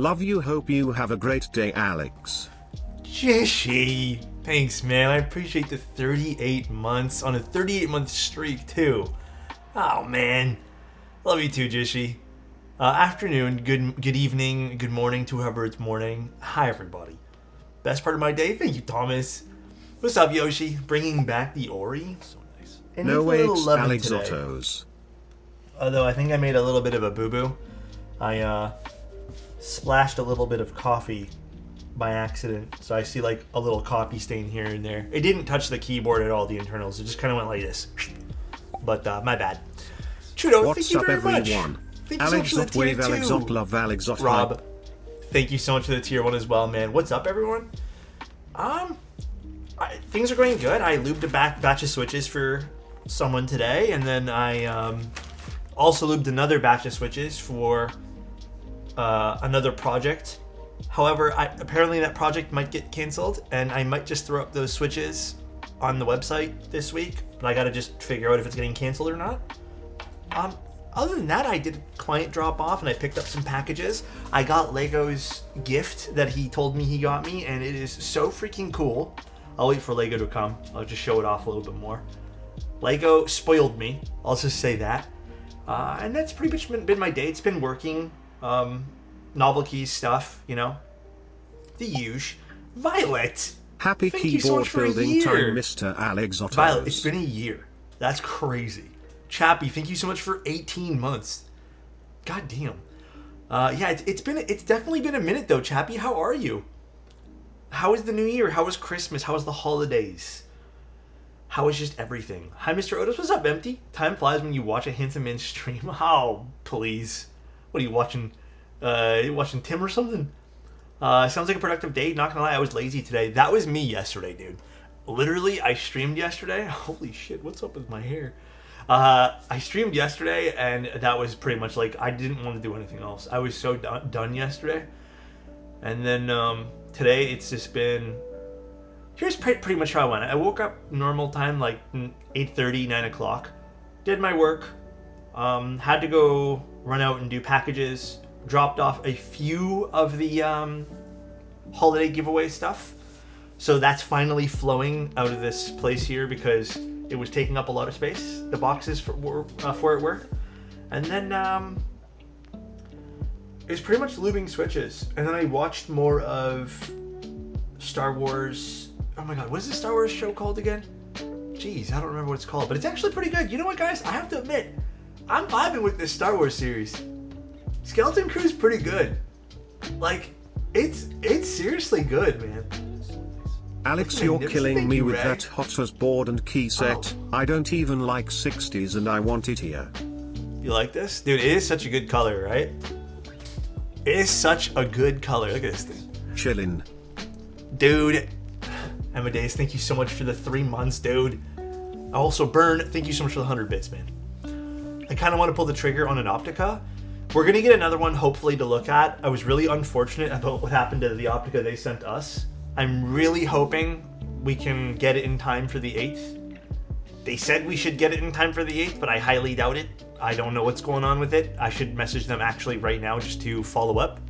Love you, hope you have a great day, Alex. Jishy. Thanks, man. I appreciate the 38 months on a 38-month streak, too. Oh, man. Love you too, Jishy. Afternoon, good evening, good morning to whoever it's morning. Hi, everybody. Best part of my day? Thank you, Thomas. What's up, Yoshi? Bringing back the Ori? So nice. And No way, Alexotos. Although I think I made a little bit of a boo-boo. I splashed a little bit of coffee by accident, so I see like a little coffee stain here and there. It didn't touch the keyboard at all, the internals. It just kind of went like this. But my bad. Trudeau, thank you very much. Thank you so much for the tier 2. Alexot, love Alexot. Rob, thank you so much for the tier 1 as well, man. What's up, everyone? Things are going good. I lubed a batch of switches for someone today, and then I also lubed another batch of switches for another project. However, apparently that project might get canceled, and I might just throw up those switches on the website this week, but I gotta just figure out if it's getting canceled or not. Other than that, I did a client drop off and I picked up some packages. I got Lego's gift that he told me he got me, and it is so freaking cool. I'll wait for Lego to come. I'll just show it off a little bit more. Lego spoiled me. I'll just say that. And that's pretty much been my day. It's been working. Novel keys stuff, you know. The huge. Violet! Happy Thank you so keyboard much for a building year. time, Mr. Alexotos. Violet, it's been a year. That's crazy. Chappie, thank you so much for 18 months. God damn. Yeah, it's definitely been a minute though, Chappie. How are you? How is the new year? How was Christmas? How was the holidays? How is just everything? Hi, Mr. Otis. What's up, Empty? Time flies when you watch a handsome man stream. Oh, please. What are you watching? You watching Tim or something? Sounds like a productive day. Not gonna lie, I was lazy today. That was me yesterday, dude. Literally, I streamed yesterday. Holy shit, what's up with my hair? I streamed yesterday, and that was pretty much like, I didn't want to do anything else. I was so done yesterday. And then today, it's just been... Here's pretty much how I went. I woke up normal time, like 8:30, 9 o'clock. Did my work. Had to go run out and do packages. Dropped off a few of the holiday giveaway stuff. So that's finally flowing out of this place here because it was taking up a lot of space. The boxes for it were. And then it was pretty much lubing switches. And then I watched more of Star Wars. Oh my god, what is the Star Wars show called again? Jeez, I don't remember what it's called. But it's actually pretty good. You know what, guys? I have to admit, I'm vibing with this Star Wars series. Skeleton Crew's pretty good. Like, it's seriously good, man. Alex, you're killing me with that hot as board and key set. Oh. I don't even like 60s and I want it here. You like this? Dude, it is such a good color, right? It is such a good color. Look at this thing. Chillin'. Dude. Amadeus, thank you so much for the 3 months, dude. Also, Burn, thank you so much for the 100 bits, man. I kind of want to pull the trigger on an Optica. We're going to get another one, hopefully, to look at. I was really unfortunate about what happened to the Optica they sent us. I'm really hoping we can get it in time for the 8th. They said we should get it in time for the 8th, but I highly doubt it. I don't know what's going on with it. I should message them actually right now just to follow up.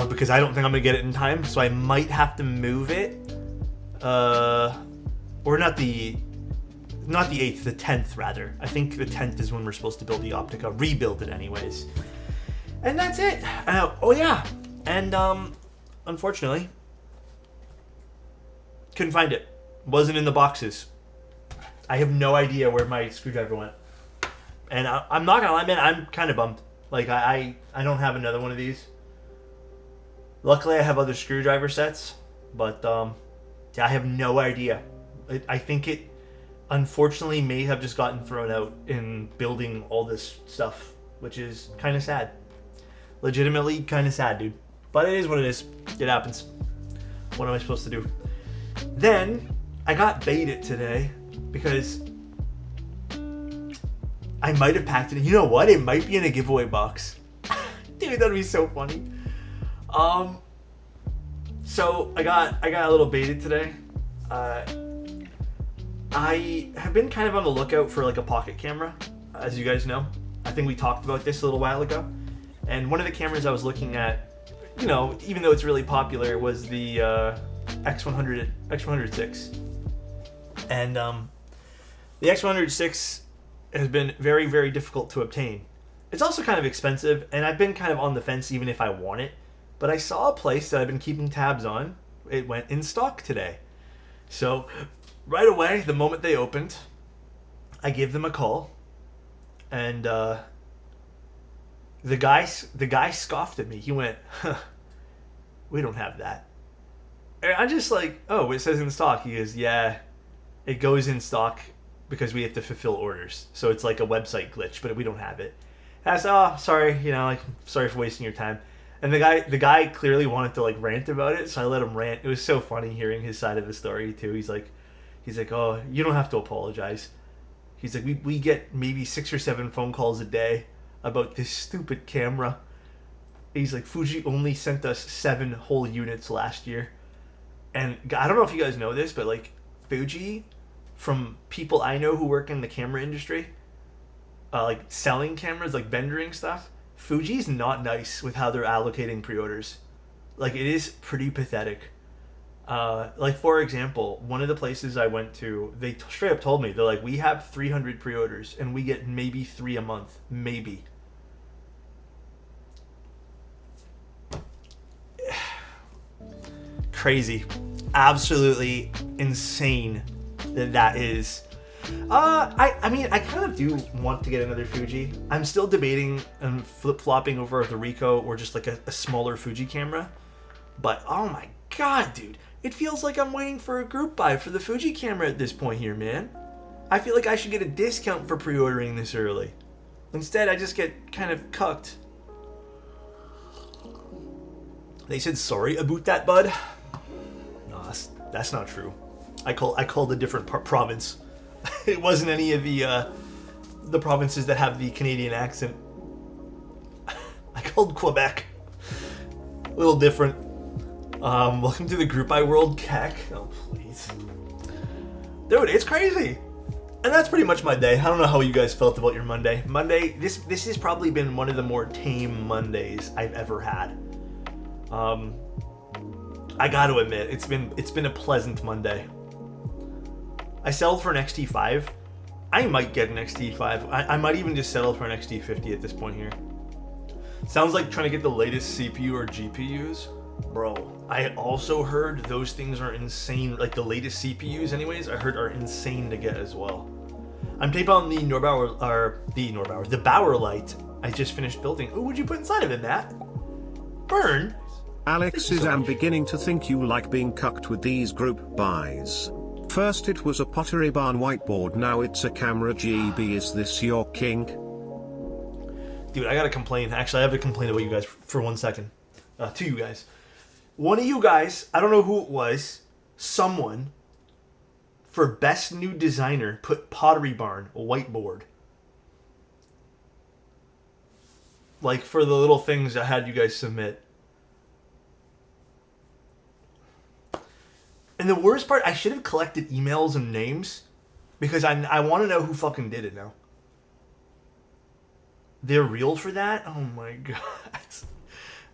Because I don't think I'm going to get it in time, so I might have to move it. Or not the 8th, the 10th rather. I think the 10th is when we're supposed to build the Optica, rebuild it anyways. And that's it. Oh yeah. And, unfortunately, couldn't find it. Wasn't in the boxes. I have no idea where my screwdriver went. And I'm not gonna lie, man, I'm kind of bummed. Like, I don't have another one of these. Luckily, I have other screwdriver sets. But, yeah, I have no idea. I think it, unfortunately, may have just gotten thrown out in building all this stuff. Which is kind of sad. Legitimately kind of sad, dude. But it is what it is. It happens. What am I supposed to do? Then, I got baited today because I might have packed it. You know what? It might be in a giveaway box. Dude, that'd be so funny. So I got a little baited today. I have been kind of on the lookout for like a pocket camera, as you guys know. I think we talked about this a little while ago. And one of the cameras I was looking at, you know, even though it's really popular, was the X106. And the X106 has been very, very difficult to obtain. It's also kind of expensive, and I've been kind of on the fence even if I want it. But I saw a place that I've been keeping tabs on. It went in stock today. So right away, the moment they opened, I gave them a call. And the guy scoffed at me. He went, huh, we don't have that. And I'm just like, oh, it says in stock. He goes, yeah, it goes in stock because we have to fulfill orders. So it's like a website glitch, but we don't have it. And I said, oh, sorry, you know, like, sorry for wasting your time. And the guy clearly wanted to like rant about it, so I let him rant. It was so funny hearing his side of the story too. He's like, oh, you don't have to apologize. He's like, we get maybe 6 or 7 phone calls a day about this stupid camera. He's like, Fuji only sent us 7 whole units last year. And I don't know if you guys know this, but like Fuji, from people I know who work in the camera industry, like selling cameras, like vendoring stuff, Fuji's not nice with how they're allocating pre-orders. Like, it is pretty pathetic. Like, for example, one of the places I went to, they straight up told me, they're like, we have 300 pre-orders and we get maybe 3 a month. Maybe. Crazy. Absolutely insane that is. I mean, I kind of do want to get another Fuji. I'm still debating and flip-flopping over the Ricoh or just like a smaller Fuji camera. But, oh my god, dude. It feels like I'm waiting for a group buy for the Fuji camera at this point here, man. I feel like I should get a discount for pre-ordering this early. Instead, I just get kind of cucked. They said sorry about that, bud. No, that's not true. I called a different province. It wasn't any of the provinces that have the Canadian accent. I called Quebec. A little different. Welcome to the Group I World, Keck. Oh, please. Dude, it's crazy. And that's pretty much my day. I don't know how you guys felt about your Monday. Monday, this has probably been one of the more tame Mondays I've ever had. I got to admit, it's been a pleasant Monday. I settled for an XT5. I might get an XT5. I might even just settle for an XT50 at this point here. Sounds like trying to get the latest CPU or GPUs. Bro, I also heard those things are insane. Like the latest CPUs anyways, I heard are insane to get as well. I'm taping on the the Bauer Light I just finished building. Oh, what'd you put inside of it, Matt? Burn? Alex is I'm beginning to think you like being cucked with these group buys. First it was a Pottery Barn whiteboard, now it's a camera GB. Is this your kink? Dude, I gotta complain. Actually, I have to complain about you guys for 1 second. To you guys. One of you guys, I don't know who it was, someone, for best new designer, put Pottery Barn whiteboard. Like, for the little things I had you guys submit. And the worst part, I should have collected emails and names, because I want to know who fucking did it now. They're real for that? Oh my god.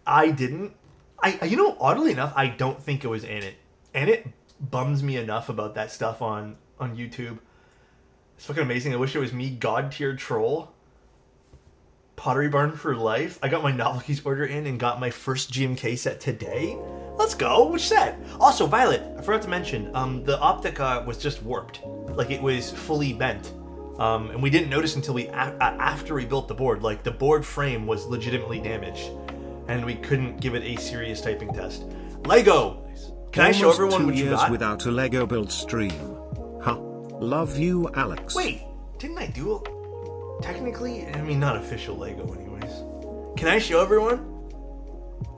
I didn't. You know, oddly enough, I don't think it was Annette. Annette bums me enough about that stuff on YouTube. It's fucking amazing. I wish it was me, God tier troll. Pottery Barn for life. I got my novelties order in and got my first GMK set today. Let's go. Which set? Also, Violet, I forgot to mention, the Optica was just warped. Like, it was fully bent. And we didn't notice until after we built the board. Like, the board frame was legitimately damaged. And we couldn't give it a serious typing test. Lego! Can I show everyone what you got? 2 years without a Lego build stream. Huh. Love you, Alex. Wait, didn't I do it? Technically, I mean, not official Lego anyways. Can I show everyone?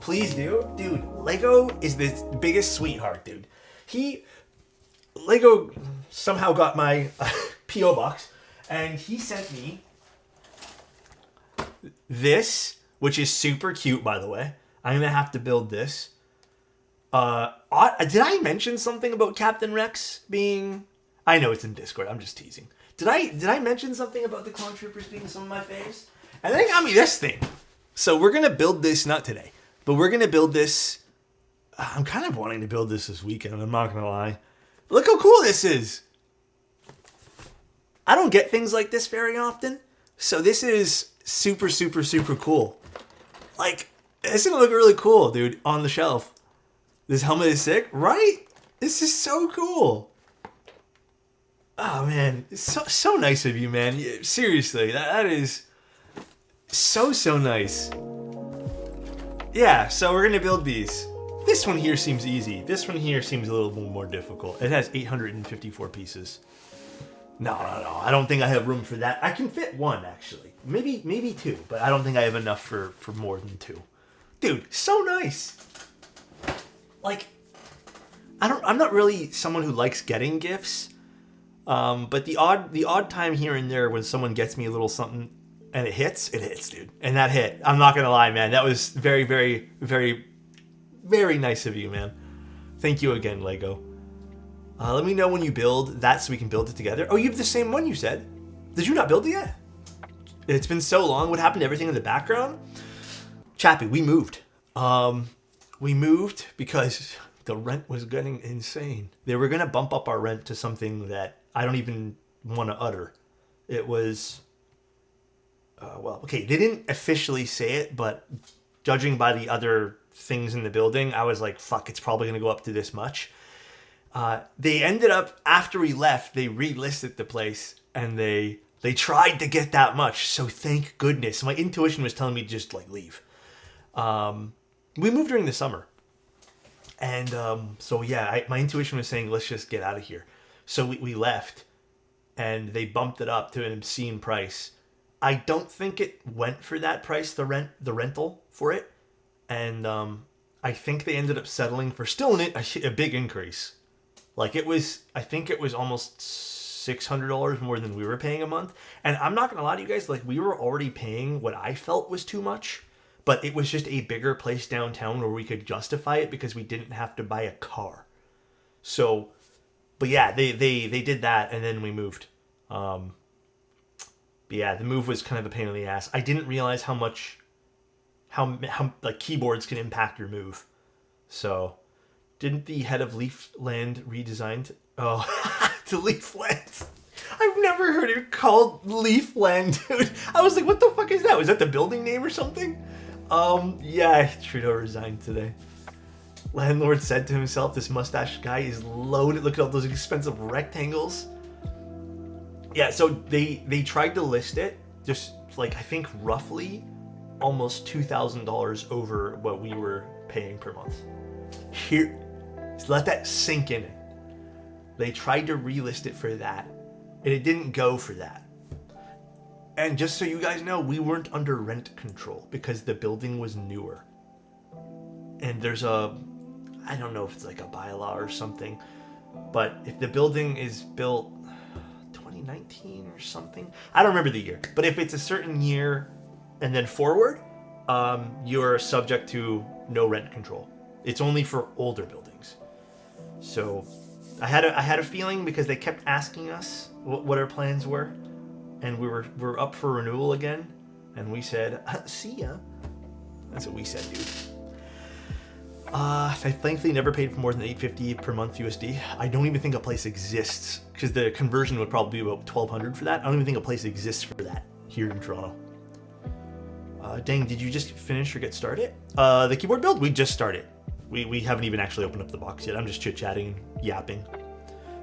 Please do. Dude, Lego is the biggest sweetheart, dude. Lego somehow got my P.O. box, and he sent me this, which is super cute, by the way. I'm gonna have to build this. Did I mention something about Captain Rex being... I know it's in Discord, I'm just teasing. Did I mention something about the Clone Troopers being some of my faves? And then they got me this thing. So we're going to build this, not today, but we're going to build this. I'm kind of wanting to build this weekend. I'm not going to lie. Look how cool this is. I don't get things like this very often. So this is super, super, super cool. Like, it's going to look really cool, dude, on the shelf. This helmet is sick, right? This is so cool. Oh, man. It's so nice of you, man. Seriously, that is so nice. Yeah, so we're going to build these. This one here seems easy. This one here seems a little more difficult. It has 854 pieces. No. I don't think I have room for that. I can fit one, actually. Maybe two, but I don't think I have enough for more than two. Dude, so nice. Like, I'm not really someone who likes getting gifts. But the odd time here and there when someone gets me a little something and it hits, dude. And that hit. I'm not gonna lie, man. That was very, very, very, very nice of you, man. Thank you again, Lego. Let me know when you build that so we can build it together. Oh, you have the same one you said. Did you not build it yet? It's been so long. What happened to everything in the background? Chappie, we moved. We moved because the rent was getting insane. They were gonna bump up our rent to something that I don't even want to utter. It was, well, okay, they didn't officially say it, but judging by the other things in the building, I was like, fuck, it's probably going to go up to this much. They ended up, after we left, they relisted the place, and they tried to get that much, so thank goodness. My intuition was telling me to just, like, leave. We moved during the summer. And so, yeah, my intuition was saying, let's just get out of here. So we left, and they bumped it up to an obscene price. I don't think it went for that price, the rental for it, and I think they ended up settling for still a big increase. Like I think it was almost $600 more than we were paying a month. And I'm not gonna lie to you guys, like we were already paying what I felt was too much, but it was just a bigger place downtown where we could justify it because we didn't have to buy a car. So. But yeah, they did that, and then we moved. But yeah, the move was kind of a pain in the ass. I didn't realize how like keyboards can impact your move. So, didn't the head of Leafland redesign to Leafland? I've never heard it called Leafland, dude. I was like, what the fuck is that? Was that the building name or something? Yeah, Trudeau resigned today. Landlord said to himself, this mustache guy is loaded. Look at all those expensive rectangles. Yeah, so they tried to list it, just like I think roughly almost $2,000 over what we were paying per month. Here, let that sink in. They tried to relist it for that, and it didn't go for that. And just so you guys know, we weren't under rent control because the building was newer. And there's I don't know if it's like a bylaw or something, but if the building is built 2019 or something, I don't remember the year, but if it's a certain year and then forward, you're subject to no rent control. It's only for older buildings. So I had a feeling because they kept asking us what our plans were, and we're up for renewal again, and we said, see ya. That's what we said, dude. I thankfully never paid for more than $850 per month USD. I don't even think a place exists, because the conversion would probably be about $1,200 for that. I don't even think a place exists for that here in Toronto. Dang, did you just finish or get started? The keyboard build? We just started. We haven't even actually opened up the box yet. I'm just chit-chatting, yapping.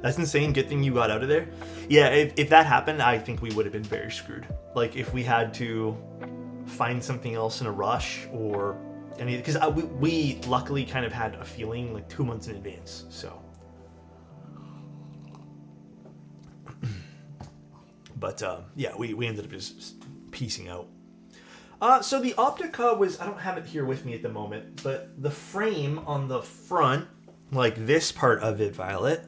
That's insane. Good thing you got out of there. Yeah, if that happened, I think we would have been very screwed. Like, if we had to find something else in a rush or... because we luckily kind of had a feeling like 2 months in advance, so. But yeah, we ended up just piecing out. So the Optica was, I don't have it here with me at the moment, but the frame on the front, like this part of it, Violet,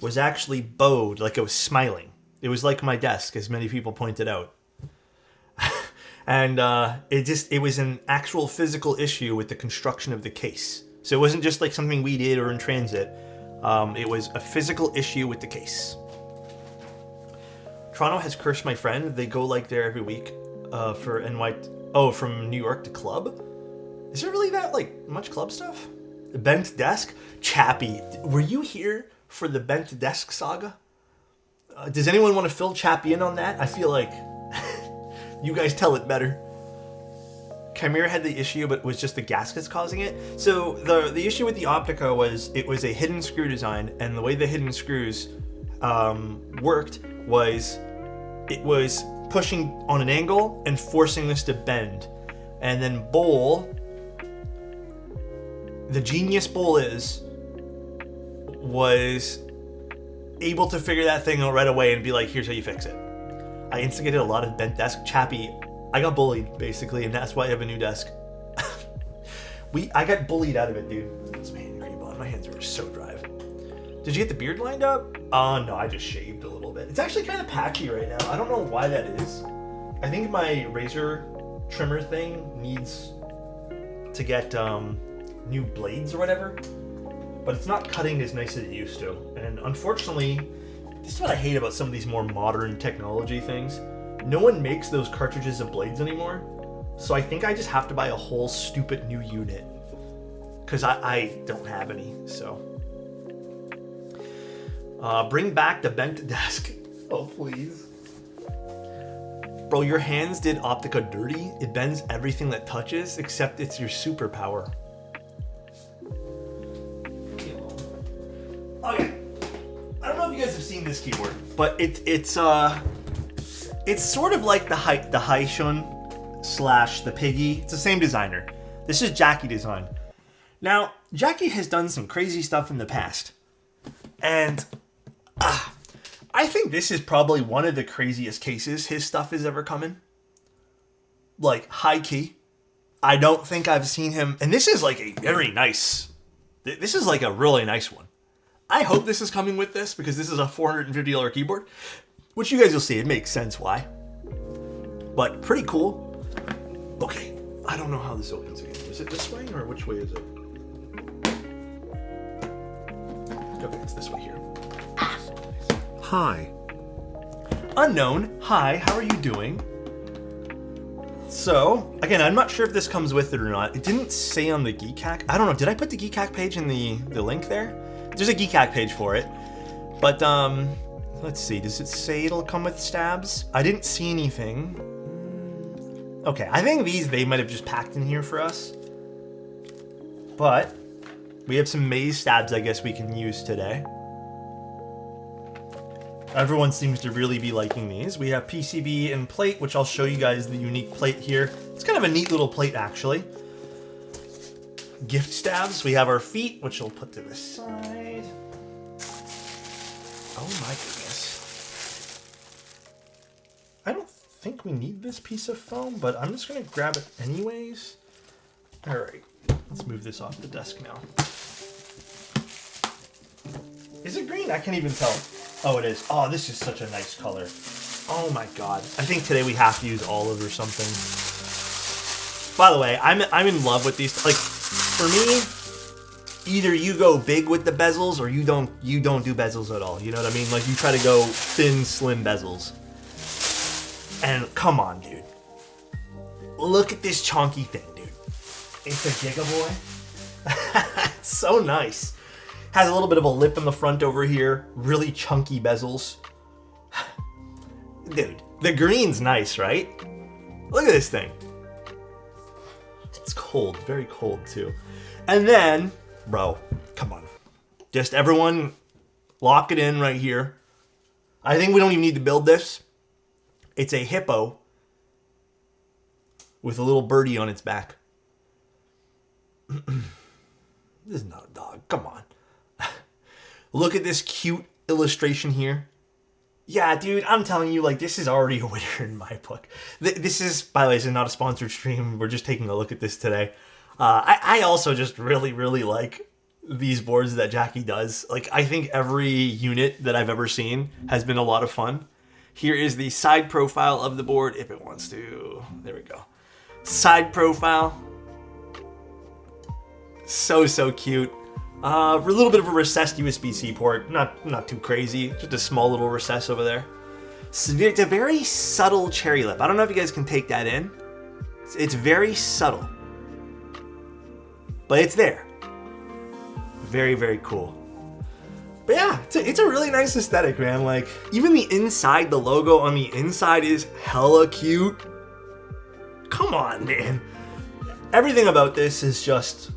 was actually bowed, like it was smiling. It was like my desk, as many people pointed out. And it was an actual physical issue with the construction of the case. So it wasn't just like something we did or in transit. It was a physical issue with the case. Toronto has cursed my friend. They go like there every week for NY. Oh, from New York to club? Is there really that, like, much club stuff? The bent desk? Chappie, were you here for the bent desk saga? Does anyone want to fill Chappie in on that? I feel like you guys tell it better. Chimera had the issue, but was just the gaskets causing it. So the issue with the Optica was it was a hidden screw design, and the way the hidden screws worked was it was pushing on an angle and forcing this to bend. And then Bowl, the genius Bowl was able to figure that thing out right away and be like, here's how you fix it. I instigated a lot of bent desk. Chappie, I got bullied, basically, and that's why I have a new desk. I got bullied out of it, dude. It's my hand cream on. My hands are so dry. Did you get the beard lined up? No, I just shaved a little bit. It's actually kind of patchy right now. I don't know why that is. I think my razor trimmer thing needs to get new blades or whatever. But it's not cutting as nice as it used to. And unfortunately, this is what I hate about some of these more modern technology things. No one makes those cartridges of blades anymore. So I think I just have to buy a whole stupid new unit. Because I don't have any, so. Bring back the bent desk. Oh, please. Bro, your hands did Optica dirty. It bends everything that touches, except it's your superpower. Okay. I don't know if you guys have seen this keyboard, but it's sort of like the Haishun slash the Piggy. It's the same designer. This is Jackie design. Now, Jackie has done some crazy stuff in the past. And I think this is probably one of the craziest cases his stuff has ever come in. Like, high key. I don't think I've seen him. And this is like a very nice. This is like a really nice one. I hope this is coming with this because this is a $450 keyboard. Which you guys will see. It makes sense why. But pretty cool. Okay. I don't know how this opens again. Is it this way or which way is it? Okay, it's this way here. Hi. Unknown. Hi, how are you doing? So, again, I'm not sure if this comes with it or not. It didn't say on the Geek Hack. I don't know. Did I put the Geek Hack page in the link there? There's a Geek Hack page for it. But, let's see. Does it say it'll come with stabs? I didn't see anything. Okay, I think they might have just packed in here for us. But we have some maze stabs I guess we can use today. Everyone seems to really be liking these. We have PCB and plate, which I'll show you guys the unique plate here. It's kind of a neat little plate, actually. Gift stabs. We have our feet, which we'll put to the side. Oh my goodness. I don't think we need this piece of foam, but I'm just going to grab it anyways. All right. Let's move this off the desk now. Is it green? I can't even tell. Oh, it is. Oh, this is such a nice color. Oh my god. I think today we have to use olive or something. By the way, I'm in love with these. Like, for me, either you go big with the bezels or you don't do bezels at all. You know what I mean? Like, you try to go thin, slim bezels. And come on, dude. Look at this chunky thing, dude. It's a Gigaboy. It's so nice. Has a little bit of a lip in the front over here. Really chunky bezels. Dude, the green's nice, right? Look at this thing. It's cold. Very cold, too. And then, bro, come on. Just everyone lock it in right here. I think we don't even need to build this. It's a Hippo with a little birdie on its back. This is not a dog. Come on. Look at this cute illustration here. Yeah, dude, I'm telling you, like, this is already a winner in my book. This is, by the way, this is not a sponsored stream. We're just taking a look at this today. I also just really, really like these boards that Jackie does. Like, I think every unit that I've ever seen has been a lot of fun. Here is the side profile of the board, if it wants to. There we go. Side profile. So cute. A little bit of a recessed USB-C port. Not too crazy. Just a small little recess over there. It's a very subtle cherry lip. I don't know if you guys can take that in. It's very subtle, but it's there. Very, very cool. But yeah, it's a really nice aesthetic, man. Like, even the inside, the logo on the inside is hella cute. Come on, man. Everything about this is just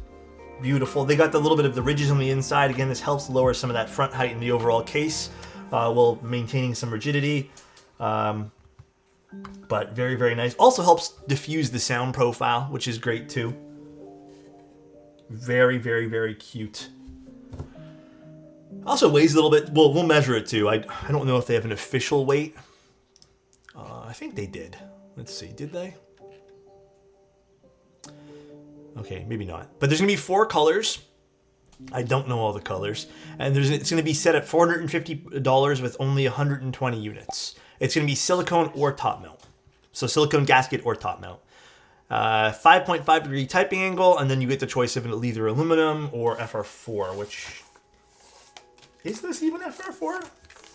beautiful. They got the little bit of the ridges on the inside. Again, this helps lower some of that front height in the overall case while maintaining some rigidity. But very, very nice. Also helps diffuse the sound profile, which is great too. Very, very, very cute. Also weighs a little bit. Well, we'll measure it too. I don't know if they have an official weight. I think they did. Let's see. Did they? Okay, maybe not. But there's going to be 4 colors. I don't know all the colors. And it's going to be set at $450 with only 120 units. It's going to be silicone or top mount. So silicone gasket or top mount. 5.5 degree typing angle, and then you get the choice of either aluminum or FR4, which... Is this even FR4?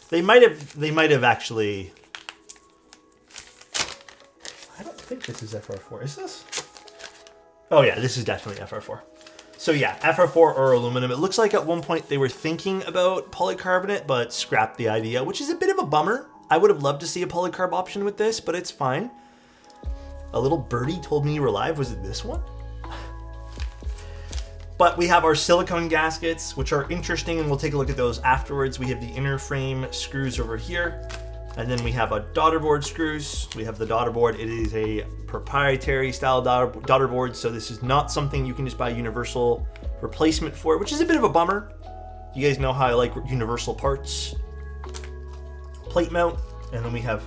They might have actually... I don't think this is FR4. Is this? Oh yeah, this is definitely FR4. So yeah, FR4 or aluminum. It looks like at one point they were thinking about polycarbonate, but scrapped the idea, which is a bit of a bummer. I would have loved to see a polycarb option with this, but it's fine. A little birdie told me you were alive. Was it this one? But we have our silicone gaskets, which are interesting, and we'll take a look at those afterwards. We have the inner frame screws over here, and then we have a daughter board screws. We have the daughter board. It is a proprietary style daughter board, so this is not something you can just buy universal replacement for, which is a bit of a bummer. You guys know how I like universal parts. Plate mount, and then we have,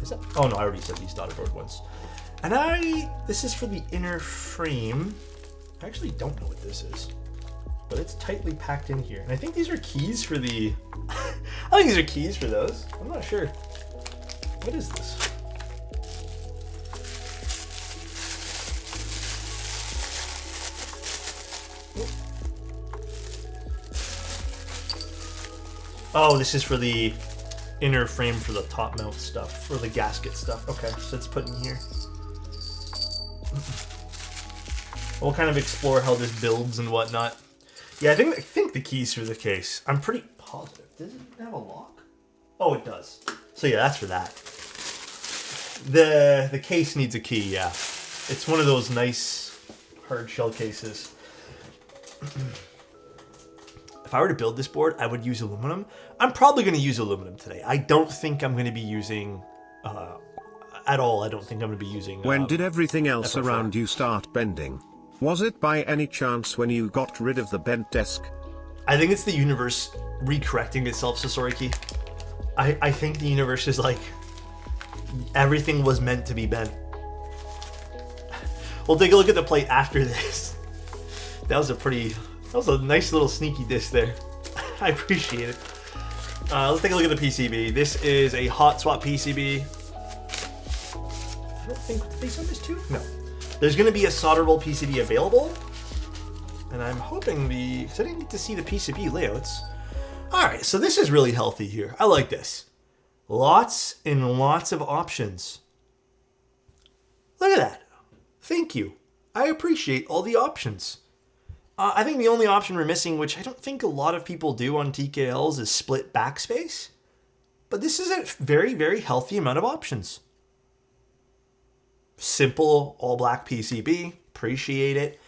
is that, oh no, I already said these daughter board ones. And this is for the inner frame. I actually don't know what this is, but it's tightly packed in here. And I think these are keys for the, I think these are keys for those. I'm not sure. What is this? Oh, this is for the inner frame for the top mount stuff, for the gasket stuff. Okay, so it's put in here. We'll kind of explore how this builds and whatnot. Yeah, I think the keys for the case. I'm pretty positive. Does it have a lock? Oh, it does. So yeah, that's for that. The case needs a key, yeah. It's one of those nice hard shell cases. If I were to build this board, I would use aluminum. I'm probably going to use aluminum today. I don't think I'm going to be using... at all, I don't think I'm going to be using... When did everything else FR4. around you start bending? Was it by any chance when you got rid of the bent desk? I think it's the universe recorrecting itself, Sasoriki. I think the universe is like, everything was meant to be bent. We'll take a look at the plate after this. That was a nice little sneaky diss there. I appreciate it. Let's take a look at the PCB. This is a hot swap PCB. I don't think, did they send this too? No. There's going to be a solderable PCB available, and I'm hoping because I didn't get to see the PCB layouts. All right, so this is really healthy here. I like this. Lots and lots of options. Look at that. Thank you. I appreciate all the options. I think the only option we're missing, which I don't think a lot of people do on TKLs, is split backspace. But this is a very, very healthy amount of options. Simple all black PCB. Appreciate it.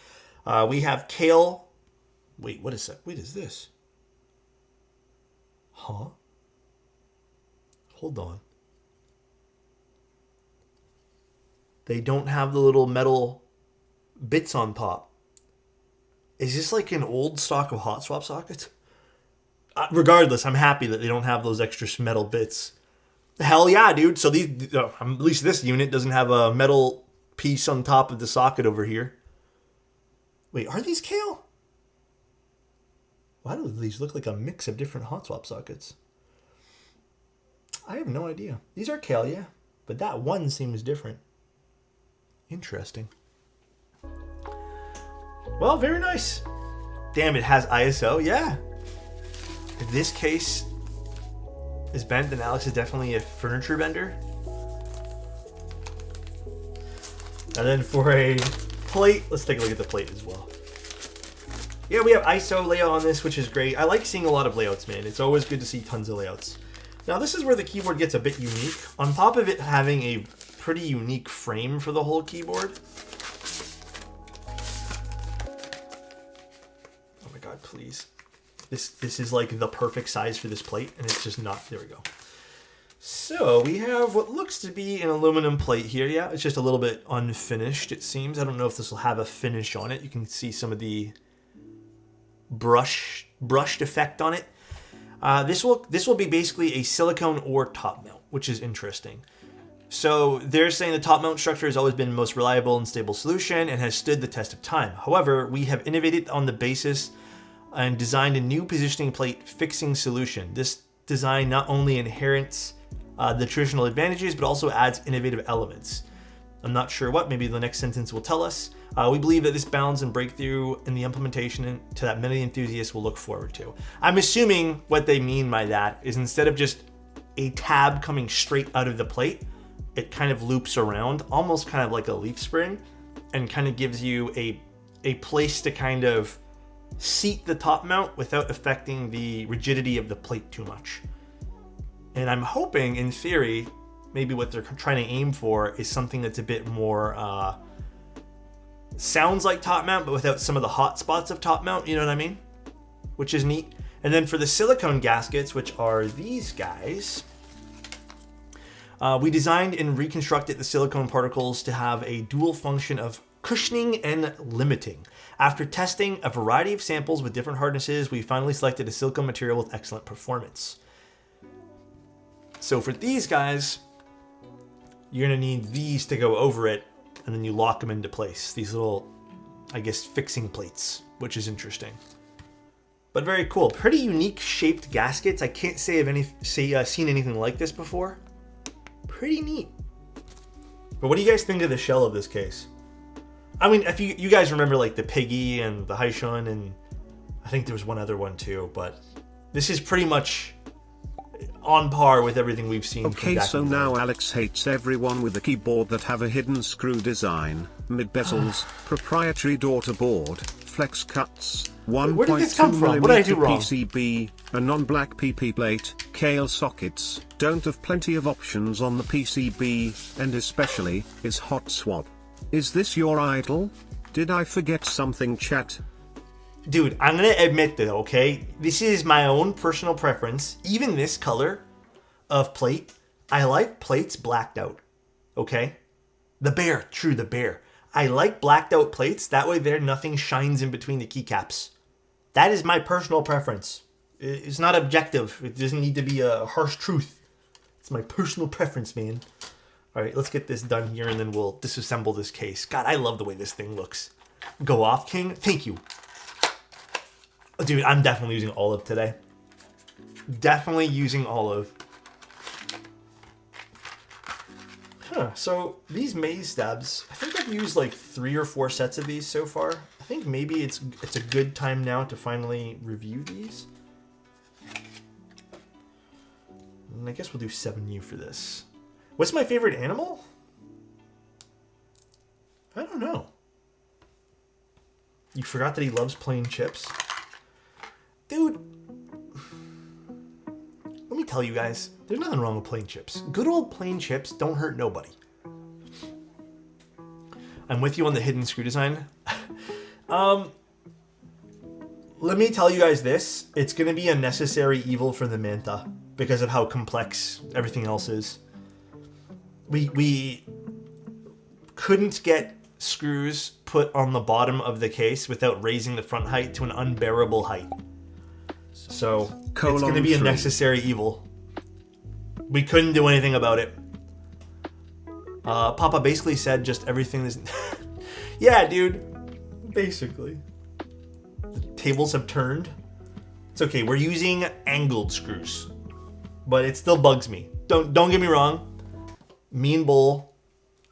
We have Kale. Wait, what is that? Wait, is this? Huh? Hold on. They don't have the little metal bits on top. Is this like an old stock of hot swap sockets? Regardless, I'm happy that they don't have those extra metal bits. Hell yeah, dude. So these, at least this unit doesn't have a metal piece on top of the socket over here. Wait, are these Kale? Why do these look like a mix of different hot swap sockets? I have no idea. These are Kale, yeah. But that one seems different. Interesting. Well, very nice. Damn, it has ISO, yeah. If this case is bent, then Alex is definitely a furniture bender. And then for a plate, let's take a look at the plate as well. Yeah, we have ISO layout on this, which is great. I like seeing a lot of layouts, man. It's always good to see tons of layouts. Now, this is where the keyboard gets a bit unique. On top of it having a pretty unique frame for the whole keyboard. Oh my god, please. This is like the perfect size for this plate, and it's just not. There we go. So we have what looks to be an aluminum plate here. Yeah, it's just a little bit unfinished, it seems. I don't know if this will have a finish on it. You can see some of the brushed effect on it. This will be basically a silicone or top mount, which is interesting. So they're saying the top mount structure has always been the most reliable and stable solution and has stood the test of time. However, we have innovated on the basis and designed a new positioning plate fixing solution. This design not only inherits the traditional advantages, but also adds innovative elements. I'm not sure what, maybe the next sentence will tell us. We believe that this balance and breakthrough in the implementation to that many enthusiasts will look forward to. I'm assuming what they mean by that is instead of just a tab coming straight out of the plate, it kind of loops around, almost kind of like a leaf spring, and kind of gives you a place to kind of seat the top mount without affecting the rigidity of the plate too much. And I'm hoping, in theory, maybe what they're trying to aim for is something that's a bit more, sounds like top mount, but without some of the hot spots of top mount, you know what I mean? Which is neat. And then for the silicone gaskets, which are these guys, we designed and reconstructed the silicone particles to have a dual function of cushioning and limiting. After testing a variety of samples with different hardnesses, we finally selected a silicone material with excellent performance. So for these guys, you're gonna need these to go over it, and then you lock them into place. These little, I guess, fixing plates, which is interesting. But very cool. Pretty unique shaped gaskets. I can't say I've seen anything like this before. Pretty neat. But what do you guys think of the shell of this case? I mean, if you guys remember like the Piggy and the Haishun, and I think there was one other one too, but this is pretty much on par with everything we've seen. Okay, so now Alex hates everyone with a keyboard that have a hidden screw design, mid bezels, proprietary daughter board, flex cuts, 1.2mm PCB, a non-black PP plate, Kale sockets, don't have plenty of options on the PCB, and especially, is hot swap. Is this your idol? Did I forget something, chat? Dude, I'm gonna admit that, okay? This is my own personal preference. Even this color of plate, I like plates blacked out, okay? The bear, true, the bear. I like blacked out plates. That way there, nothing shines in between the keycaps. That is my personal preference. It's not objective. It doesn't need to be a harsh truth. It's my personal preference, man. All right, let's get this done here, and then we'll disassemble this case. God, I love the way this thing looks. Go off, King. Thank you. Oh, dude, I'm definitely using olive today. Definitely using olive. Huh, so these maze stabs, I think I've used like 3 or 4 sets of these so far. I think maybe it's a good time now to finally review these. And I guess we'll do 7U for this. What's my favorite animal? I don't know. You forgot that he loves plain chips? Dude, let me tell you guys, there's nothing wrong with plain chips. Good old plain chips don't hurt nobody. I'm with you on the hidden screw design. Let me tell you guys this. It's going to be a necessary evil for the Manta because of how complex everything else is. We couldn't get screws put on the bottom of the case without raising the front height to an unbearable height. So it's going to be a necessary evil. We couldn't do anything about it. Papa basically said just everything is... Yeah, dude. Basically. The tables have turned. It's okay. We're using angled screws. But it still bugs me. Don't get me wrong. Me and Bull,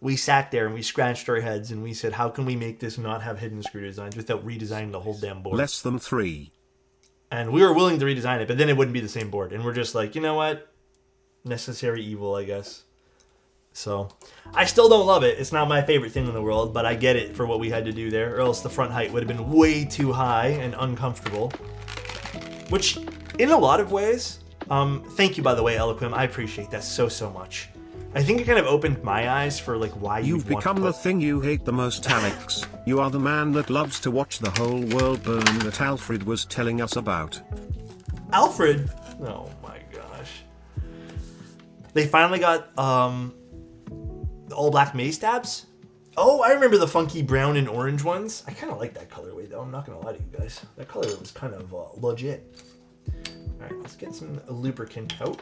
we sat there and we scratched our heads and we said, how can we make this not have hidden screw designs without redesigning the whole damn board? Less than 3. And we were willing to redesign it, but then it wouldn't be the same board. And we're just like, you know what? Necessary evil, I guess. So I still don't love it. It's not my favorite thing in the world, but I get it for what we had to do there, or else the front height would have been way too high and uncomfortable. Which, in a lot of ways, thank you, by the way, Eloquim. I appreciate that so much. I think it kind of opened my eyes for like why you've become the thing you hate the most, Alex. You are the man that loves to watch the whole world burn that Alfred was telling us about. Alfred? Oh my gosh. They finally got the all black maze tabs. Oh, I remember the funky brown and orange ones. I kind of like that colorway though. I'm not gonna lie to you guys. That color was kind of legit. All right, let's get some lubricant out.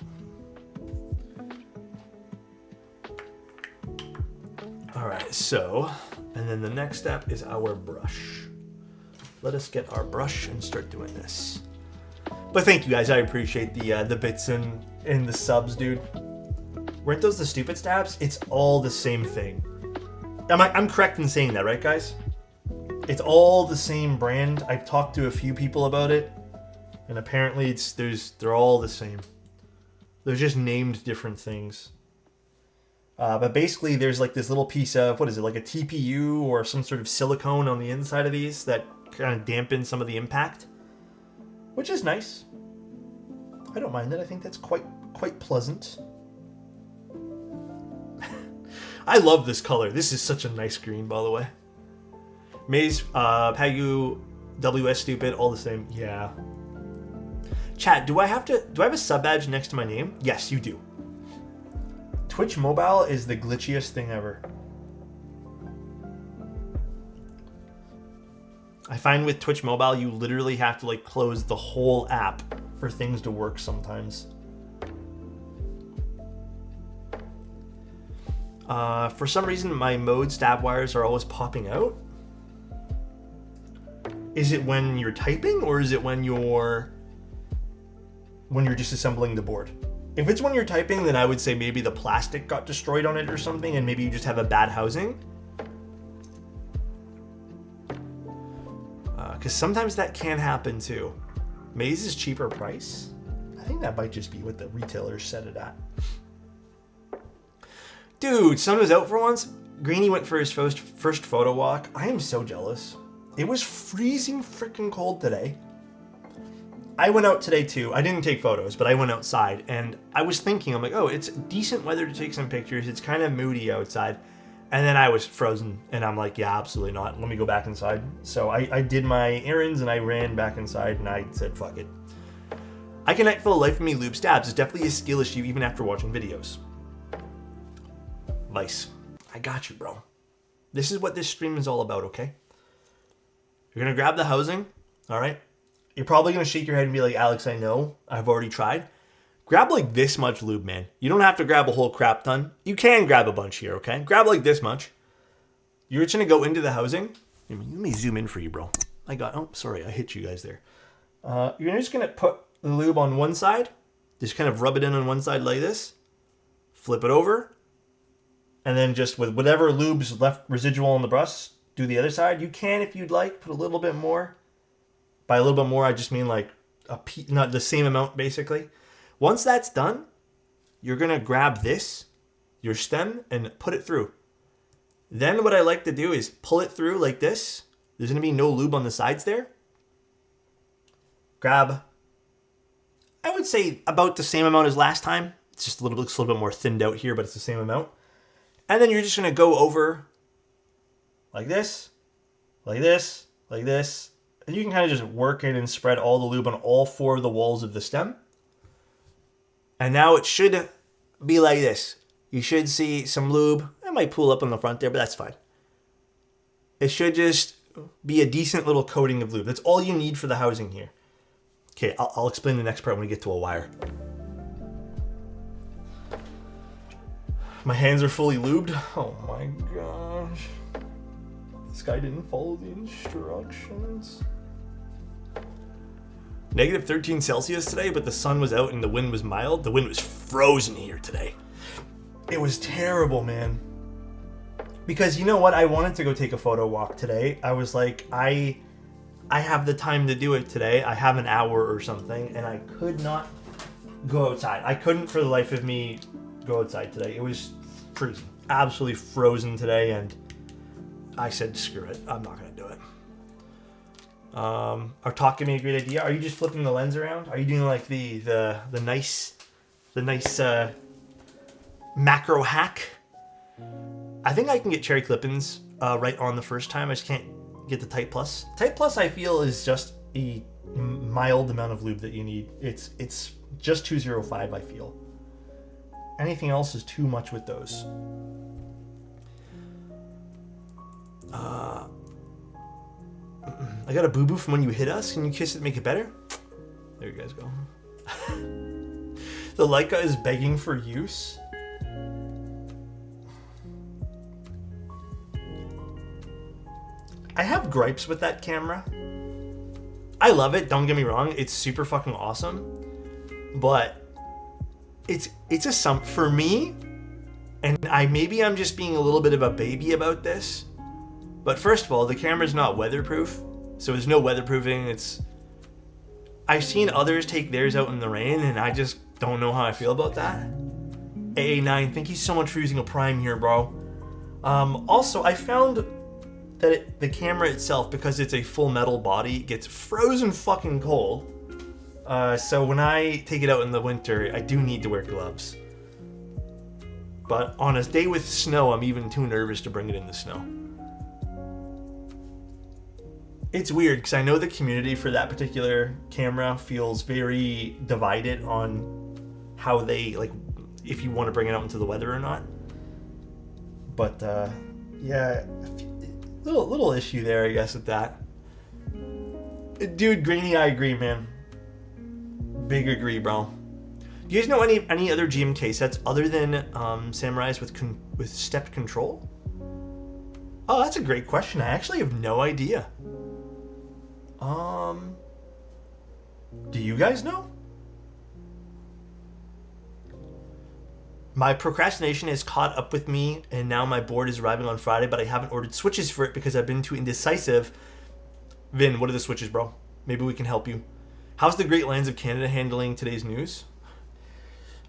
All right, so, and then the next step is our brush. Let us get our brush and start doing this. But thank you guys, I appreciate the bits and the subs, dude. Weren't those the stupid stabs? It's all the same thing. I'm correct in saying that, right, guys? It's all the same brand. I've talked to a few people about it, and apparently they're all the same. They're just named different things. But basically, there's like this little piece of, what is it, like a TPU or some sort of silicone on the inside of these that kind of dampens some of the impact, which is nice. I don't mind that. I think that's quite pleasant. I love this color. This is such a nice green, by the way. Maze, Pagu, WS Stupid, all the same. Yeah. Chat, do I have a sub badge next to my name? Yes, you do. Twitch Mobile is the glitchiest thing ever. I find with Twitch Mobile, you literally have to like close the whole app for things to work sometimes. For some reason, my mode stab wires are always popping out. Is it when you're typing, or is it when you're disassembling the board? If it's when you're typing, then I would say maybe the plastic got destroyed on it or something, and maybe you just have a bad housing. Because sometimes that can happen too. Maze's cheaper price? I think that might just be what the retailers set it at. Dude, sun was out for once. Greeny went for his first photo walk. I am so jealous. It was freezing freaking cold today. I went out today too. I didn't take photos, but I went outside and I was thinking, I'm like, oh, it's decent weather to take some pictures. It's kind of moody outside. And then I was frozen and I'm like, yeah, absolutely not. Let me go back inside. So I did my errands and I ran back inside and I said, fuck it. I connect for the life of me lube stabs. It's definitely a skill issue even after watching videos. Vice. I got you, bro. This is what this stream is all about, okay? You're going to grab the housing, all right? You're probably going to shake your head and be like, Alex, I know. I've already tried. Grab like this much lube, man. You don't have to grab a whole crap ton. You can grab a bunch here, okay? Grab like this much. You're just going to go into the housing. Let me zoom in for you, bro. Oh, sorry. I hit you guys there. You're just going to put the lube on one side. Just kind of rub it in on one side like this. Flip it over. And then just with whatever lube's left residual on the brush, do the other side. You can, if you'd like, put a little bit more. By a little bit more, I just mean like not the same amount, basically. Once that's done, you're going to grab this, your stem, and put it through. Then what I like to do is pull it through like this. There's going to be no lube on the sides there. Grab, I would say about the same amount as last time. It's just looks a little bit more thinned out here, but it's the same amount. And then you're just going to go over like this, like this, like this. And you can kind of just work in and spread all the lube on all four of the walls of the stem. And now it should be like this. You should see some lube. It might pool up on the front there, but that's fine. It should just be a decent little coating of lube. That's all you need for the housing here. Okay, I'll explain the next part when we get to a wire. My hands are fully lubed. Oh my gosh. This guy didn't follow the instructions. Negative 13 Celsius today, but the sun was out and the wind was mild. The wind was frozen here today. It was terrible, man. Because you know what? I wanted to go take a photo walk today. I was like, I have the time to do it today. I have an hour or something, and I could not go outside. I couldn't for the life of me go outside today. It was freezing, absolutely frozen today, and I said, screw it, I'm not gonna do it. Our talk gave me a great idea. Are you just flipping the lens around? Are you doing like the nice macro hack? I think I can get cherry clip-ins right on the first time. I just can't get the Tight Plus. Tight Plus, I feel, is just a mild amount of lube that you need. It's just 205, I feel. Anything else is too much with those. I got a boo-boo from when you hit us. Can you kiss it to make it better? There you guys go. The Leica is begging for use. I have gripes with that camera. I love it, don't get me wrong. It's super fucking awesome. But it's a for me, and maybe I'm just being a little bit of a baby about this. But first of all, the camera's not weatherproof, so there's no weatherproofing. I've seen others take theirs out in the rain, and I just don't know how I feel about that. AA9, thank you so much for using a Prime here, bro. Also, I found that the camera itself, because it's a full metal body, gets frozen fucking cold. So when I take it out in the winter, I do need to wear gloves. But on a day with snow, I'm even too nervous to bring it in the snow. It's weird, because I know the community for that particular camera feels very divided on how they, like, if you want to bring it out into the weather or not. But, yeah, little issue there, I guess, with that. Dude, Greeny, I agree, man. Big agree, bro. Do you guys know any other GMK sets other than Samurais with stepped control? Oh, that's a great question. I actually have no idea. Do you guys know? My procrastination has caught up with me, and now my board is arriving on Friday, but I haven't ordered switches for it because I've been too indecisive. Vin, what are the switches, bro? Maybe we can help you. How's the Great Lands of Canada handling today's news?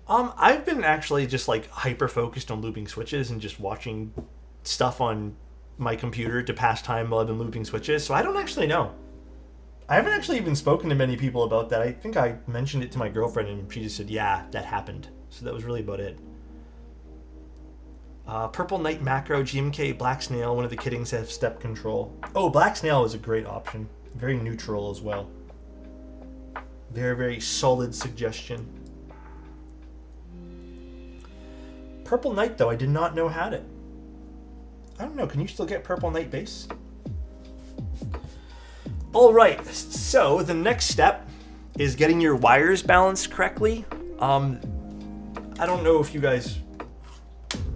I've been actually just like hyper focused on looping switches and just watching stuff on my computer to pass time while I've been looping switches, so I don't actually know. I haven't actually even spoken to many people about that. I think I mentioned it to my girlfriend and she just said, yeah, that happened. So that was really about it. Purple Knight Macro, GMK, Black Snail, one of the kittings have step control. Oh, Black Snail is a great option. Very neutral as well. Very, very solid suggestion. Purple Knight, though, I did not know had it. I don't know, can you still get Purple Knight base? Alright, so the next step is getting your wires balanced correctly. I don't know if you guys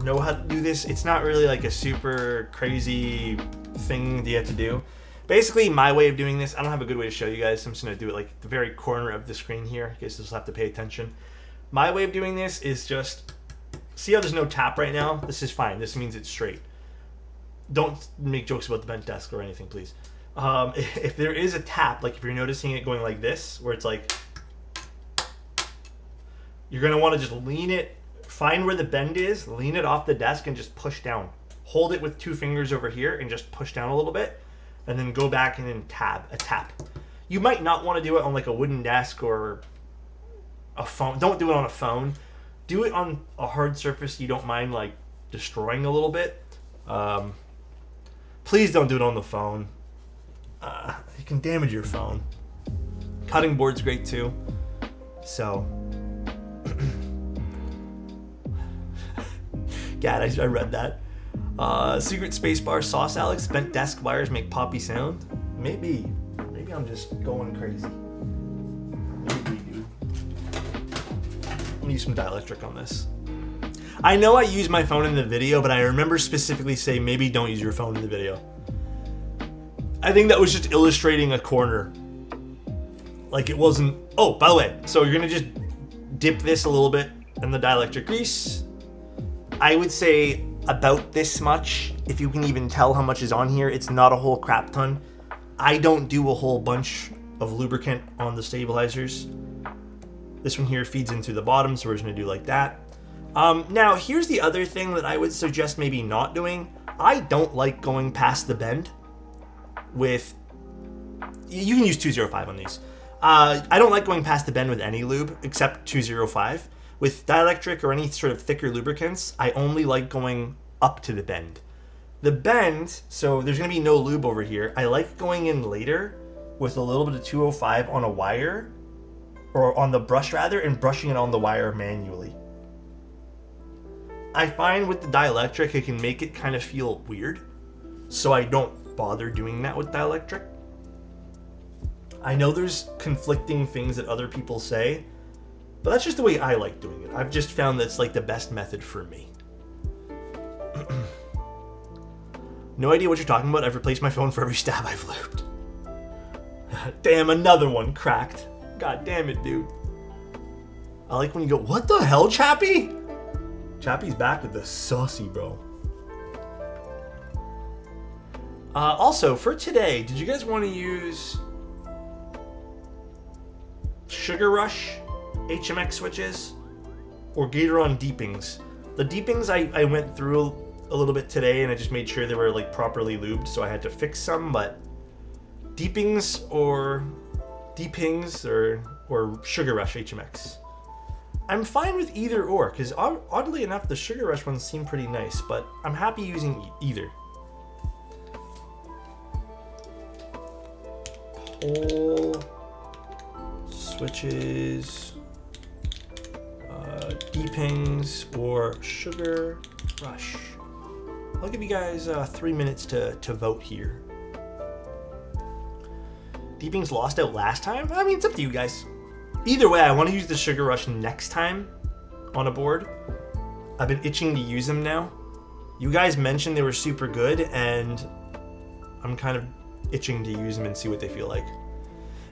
know how to do this. It's not really like a super crazy thing that you have to do. Basically, my way of doing this, I don't have a good way to show you guys, so I'm just going to do it like the very corner of the screen here. I guess you'll have to pay attention. My way of doing this is just, see how there's no tap right now? This is fine. This means it's straight. Don't make jokes about the bent desk or anything, please. If there is a tap, like if you're noticing it going like this, where it's like, you're going to want to just lean it, find where the bend is, lean it off the desk and just push down. Hold it with 2 fingers over here and just push down a little bit, and then go back and then tap. You might not want to do it on like a wooden desk or a phone. Don't do it on a phone. Do it on a hard surface you don't mind like destroying a little bit. Please don't do it on the phone. You can damage your phone. Cutting board's great too. So, Gad, I read that. Secret spacebar sauce, Alex. Bent desk wires make poppy sound. Maybe I'm just going crazy. Maybe, dude. I'm gonna use some dielectric on this. I know I use my phone in the video, but I remember specifically saying maybe don't use your phone in the video. I think that was just illustrating a corner. Like it wasn't... Oh, by the way, so you're gonna just dip this a little bit in the dielectric grease. I would say about this much, if you can even tell how much is on here. It's not a whole crap ton. I don't do a whole bunch of lubricant on the stabilizers. This one here feeds in through the bottom, so we're just gonna do like that. Now, here's the other thing that I would suggest maybe not doing. I don't like going past the bend with... You can use 205 on these. I don't like going past the bend with any lube except 205. With dielectric or any sort of thicker lubricants, I only like going up to the bend. The bend, so there's going to be no lube over here. I like going in later with a little bit of 205 on a wire, or on the brush rather, and brushing it on the wire manually. I find with the dielectric, it can make it kind of feel weird, so I don't bother doing that with dielectric. I know there's conflicting things that other people say, but that's just the way I like doing it. I've just found that's like the best method for me. No idea what you're talking about. I've replaced my phone for every stab I've lubed. Damn, another one cracked. God damn it, dude. I like when you go, what the hell, Chappie? Chappie's back with the saucy, bro. Also, for today, did you guys want to use Sugar Rush HMX switches or Gatoron deepings? The deepings I went through a little bit today, and I just made sure they were like properly lubed, so I had to fix some. But deepings or Sugar Rush HMX, I'm fine with either or, because oddly enough, the Sugar Rush ones seem pretty nice, but I'm happy using either. Pole switches, deepings or Sugar Rush. I'll give you guys 3 minutes to vote here. Deepings lost out last time? I mean, it's up to you guys. Either way, I want to use the Sugar Rush next time on a board. I've been itching to use them now. You guys mentioned they were super good, and I'm kind of itching to use them and see what they feel like.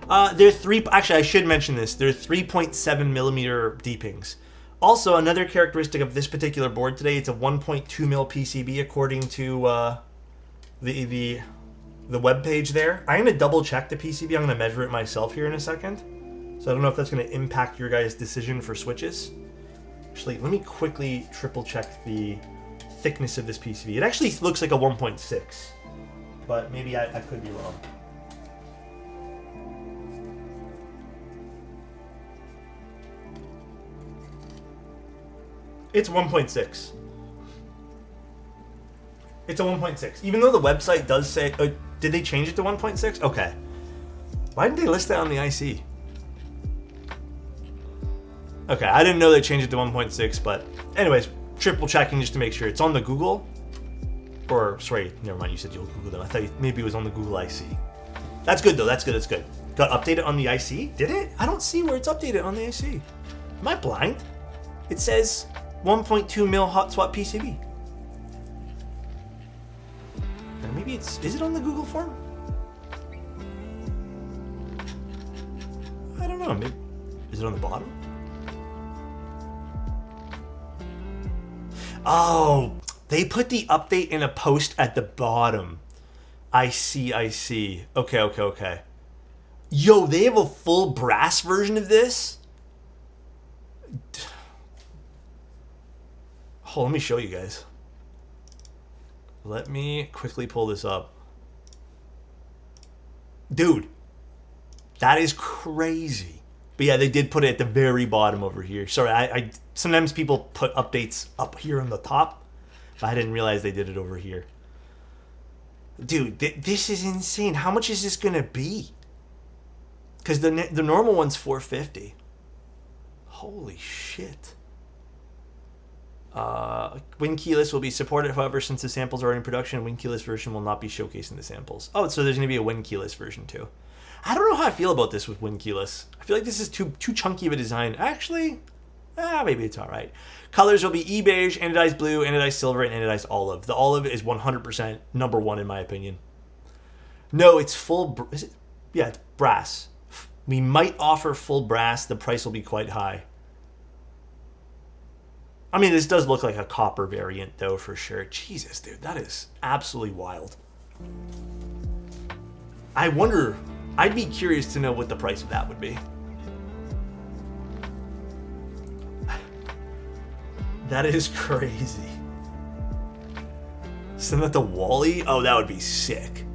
Actually, I should mention this. They're 3.7 millimeter deepings. Also, another characteristic of this particular board today, it's a 1.2 mil PCB according to the web page there. I'm going to double check the PCB. I'm going to measure it myself here in a second. So I don't know if that's going to impact your guys' decision for switches. Actually, let me quickly triple check the thickness of this PCB. It actually looks like a 1.6, but maybe I could be wrong. It's 1.6. It's a 1.6. Even though the website does say... did they change it to 1.6? Okay. Why didn't they list that on the IC? Okay, I didn't know they changed it to 1.6, but... Anyways, triple checking just to make sure. It's on the Google. Or, sorry, never mind, you said you'll Google them. I thought maybe it was on the Google IC. That's good, though. That's good, that's good. Got updated on the IC? Did it? I don't see where it's updated on the IC. Am I blind? It says 1.2 mil hot swap PCB. Or maybe it's... Is it on the Google form? I don't know. Maybe, is it on the bottom? Oh, they put the update in a post at the bottom. I see. Okay. Yo, they have a full brass version of this? Oh, let me show you guys. Let me quickly pull this up. Dude, that is crazy. But yeah, they did put it at the very bottom over here. Sorry, I sometimes people put updates up here on the top, but I didn't realize they did it over here. Dude, this is insane. How much is this gonna be? Because the normal one's $450. Holy shit. Win keyless will be supported, however, since the samples are in production, win keyless version will not be showcasing the samples. Oh, so there's going to be a win keyless version too. I don't know how I feel about this with win keyless. I feel like this is too chunky of a design. Actually, maybe it's all right. Colors will be e-beige, anodized blue, anodized silver, and anodized olive. The olive is 100% number one in my opinion. No, it's full... Is it? Yeah, it's brass. We might offer full brass. The price will be quite high. I mean, this does look like a copper variant, though, for sure. Jesus, dude, that is absolutely wild. I wonder... I'd be curious to know what the price of that would be. That is crazy. Send that to Wally? Oh, that would be sick.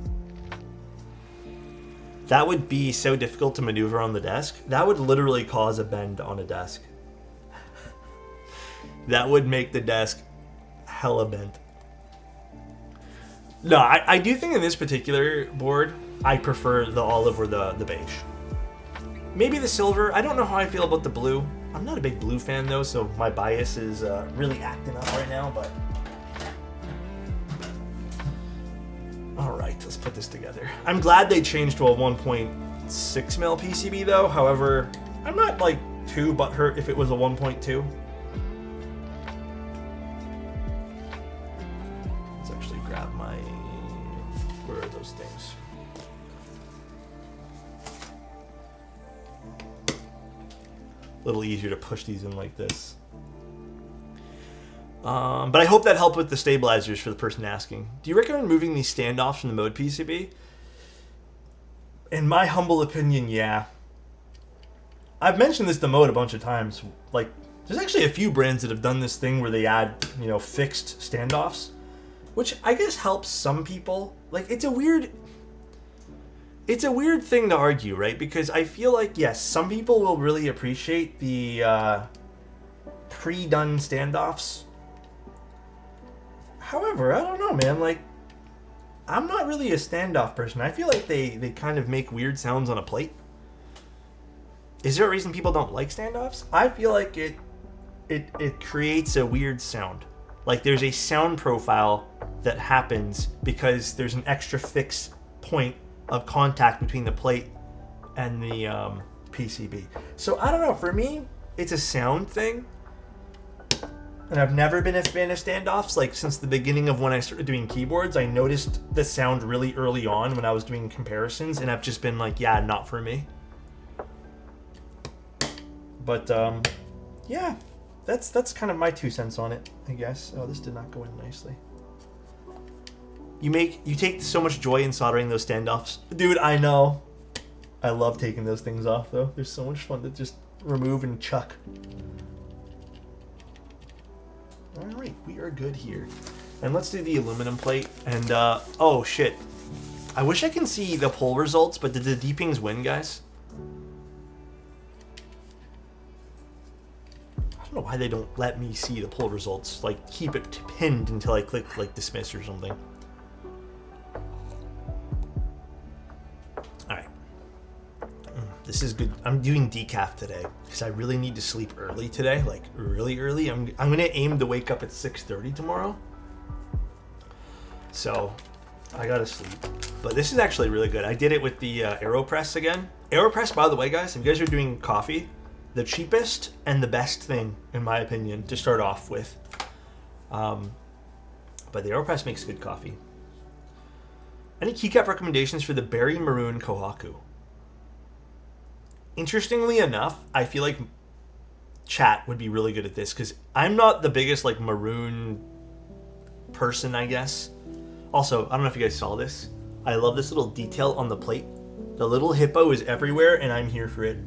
That would be so difficult to maneuver on the desk. That would literally cause a bend on a desk. That would make the desk hella bent. No, I do think in this particular board, I prefer the olive or the beige. Maybe the silver. I don't know how I feel about the blue. I'm not a big blue fan though, so my bias is really acting up right now, but... Alright, let's put this together. I'm glad they changed to a 1.6 mil PCB though, however, I'm not like too butthurt if it was a 1.2. Let's actually grab my... Where are those things? A little easier to push these in like this. But I hope that helped with the stabilizers for the person asking. Do you recommend moving these standoffs from the mode PCB? In my humble opinion, yeah. I've mentioned this to mode a bunch of times. Like, there's actually a few brands that have done this thing where they add, you know, fixed standoffs, which I guess helps some people. Like, it's a weird thing to argue, right? Because I feel like, yes, some people will really appreciate the pre-done standoffs. However, I don't know, man. Like, I'm not really a standoff person. I feel like they kind of make weird sounds on a plate. Is there a reason people don't like standoffs? I feel like it creates a weird sound. Like, there's a sound profile that happens because there's an extra fixed point of contact between the plate and the PCB. So, I don't know. For me, it's a sound thing. And I've never been a fan of standoffs. Like, since the beginning of when I started doing keyboards, I noticed the sound really early on when I was doing comparisons, and I've just been like, yeah, not for me. But, yeah, that's kind of my 2 cents on it, I guess. Oh, this did not go in nicely. You take so much joy in soldering those standoffs. Dude, I know. I love taking those things off, though. They're so much fun to just remove and chuck. Alright, we are good here. And let's do the aluminum plate. And, oh shit. I wish I can see the poll results, but did the Deepings win, guys? I don't know why they don't let me see the poll results. Like, keep it pinned until I click, like, dismiss or something. Alright. This is good. I'm doing decaf today because I really need to sleep early today, like really early. I'm gonna aim to wake up at 6:30 tomorrow. So I gotta sleep. But this is actually really good. I did it with the AeroPress again. AeroPress, by the way, guys, if you guys are doing coffee, the cheapest and the best thing, in my opinion, to start off with. But the AeroPress makes good coffee. Any keycap recommendations for the Berry Maroon Kohaku? Interestingly enough, I feel like chat would be really good at this because I'm not the biggest like maroon person, I guess. Also, I don't know if you guys saw this. I love this little detail on the plate. The little hippo is everywhere and I'm here for it.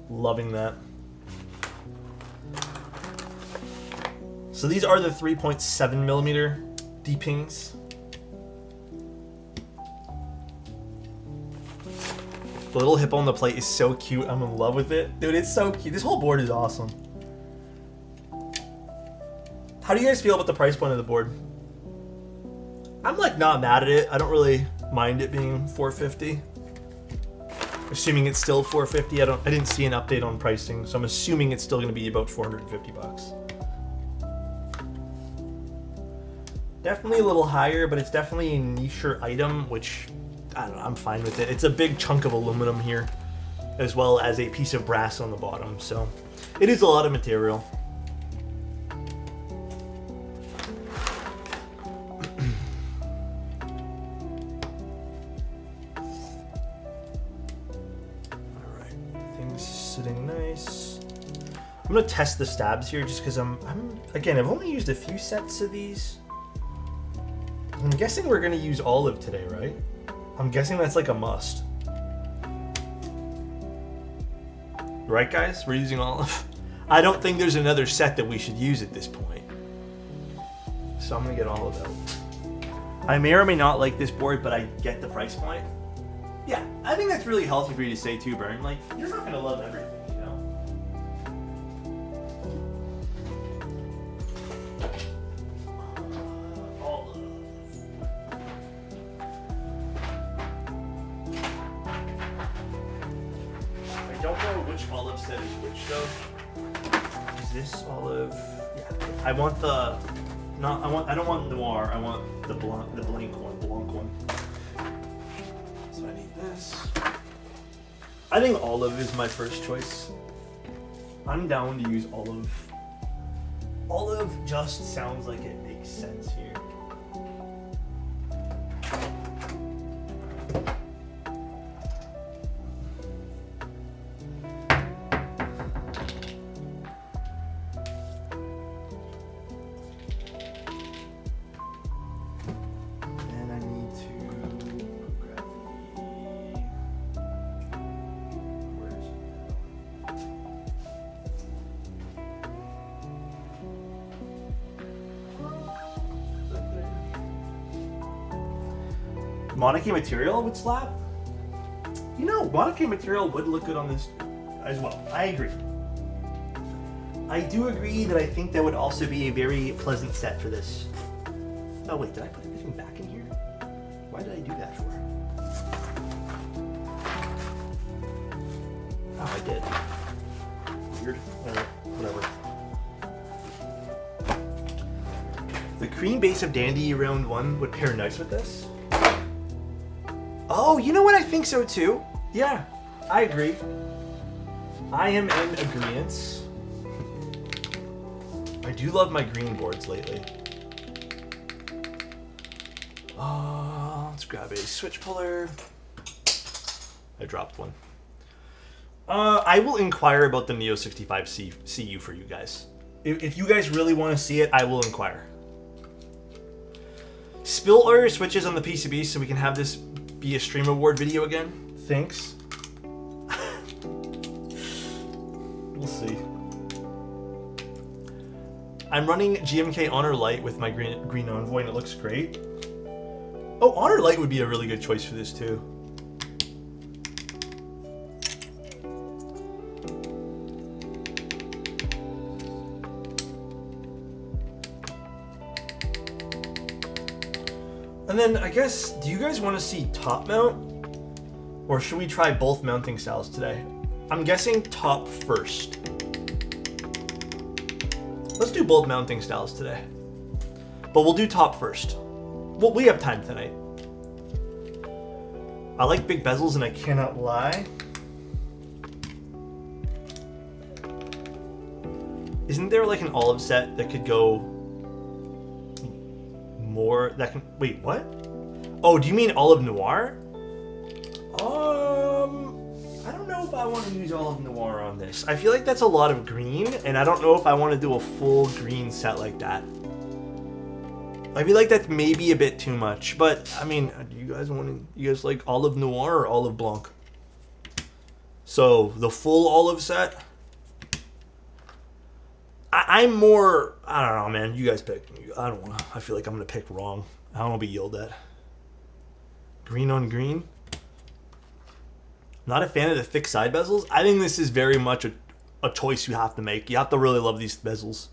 Loving that. So these are the 3.7 millimeter Deepings. The little hippo on the plate is so cute. I'm in love with it. Dude, it's so cute. This whole board is awesome. How do you guys feel about the price point of the board? I'm like not mad at it. I don't really mind it being $450. Assuming it's still $450. I didn't see an update on pricing, so I'm assuming it's still going to be about $450. Definitely a little higher, but it's definitely a nicher item, which I don't know, I'm fine with it. It's a big chunk of aluminum here, as well as a piece of brass on the bottom, so it is a lot of material. Alright, things sitting nice. I'm gonna test the stabs here just because again, I've only used a few sets of these. I'm guessing we're gonna use olive today, right? I'm guessing that's like a must. Right, guys? We're using olive. I don't think there's another set that we should use at this point. So I'm gonna get all of those. I may or may not like this board, but I get the price point. Yeah, I think that's really healthy for you to say too, Burn. Like, you're not gonna love everything, you know? I don't know which olive set is which though. Is this olive? Yeah. I want the I don't want noir, I want the blanc one. So I need this. I think olive is my first choice. I'm down to use olive. Olive just sounds like it makes sense here. Monarchy material would slap. You know, monarchy material would look good on this as well. I agree. I do agree that I think that would also be a very pleasant set for this. Oh wait, did I put everything back in here? Why did I do that for? Oh, I did. Weird. Whatever. The cream base of Dandy round 1 would pair nice with this. Oh, you know what? I think so too. Yeah, I agree. I am in agreement. I do love my green boards lately. Let's grab a switch puller. I dropped one. I will inquire about the Neo 65 CU for you guys. If you guys really want to see it, I will inquire. Spill all your switches on the PCB so we can have this be a stream award video again. Thanks. We'll see. I'm running GMK Honor Light with my green Envoy and it looks great. Oh, Honor Light would be a really good choice for this too. And then I guess, do you guys want to see top mount? Or should we try both mounting styles today? I'm guessing top first. Let's do both mounting styles today. But we'll do top first. Well, we have time tonight. I like big bezels and I cannot lie. Isn't there like an olive set that could go more that can wait what? Oh, do you mean olive noir? I don't know if I want to use olive noir on this. I feel like that's a lot of green and I don't know if I want to do a full green set like that. I feel like that's maybe a bit too much, but I mean, do you guys like olive noir or olive blanc? So the full olive set. I'm more, I don't know, man. You guys pick. I don't want to. I feel like I'm going to pick wrong. I don't want to be yelled at. Green on green. Not a fan of the thick side bezels. I think this is very much a choice you have to make. You have to really love these bezels.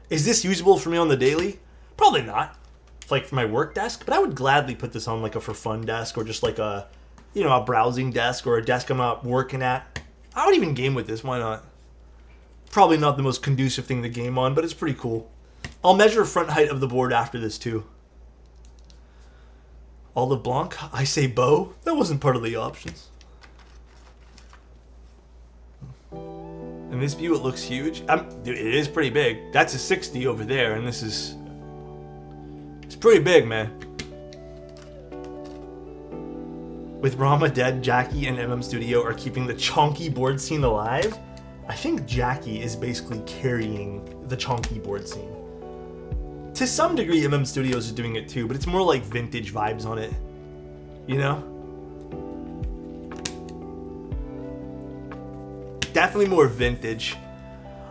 Is this usable for me on the daily? Probably not. It's like for my work desk, but I would gladly put this on like a for fun desk or just like a, you know, a browsing desk or a desk I'm not working at. I would even game with this. Why not? Probably not the most conducive thing to game on, but it's pretty cool. I'll measure front height of the board after this too. Olive Blanc, I say bow. That wasn't part of the options. In this view, it looks huge. It is pretty big. That's a 60 over there, and this is... It's pretty big, man. With Rama dead, Jackie and MM Studio are keeping the chonky board scene alive. I think Jackie is basically carrying the chonky board scene. To some degree, MM Studios is doing it too, but it's more like vintage vibes on it. You know? Definitely more vintage.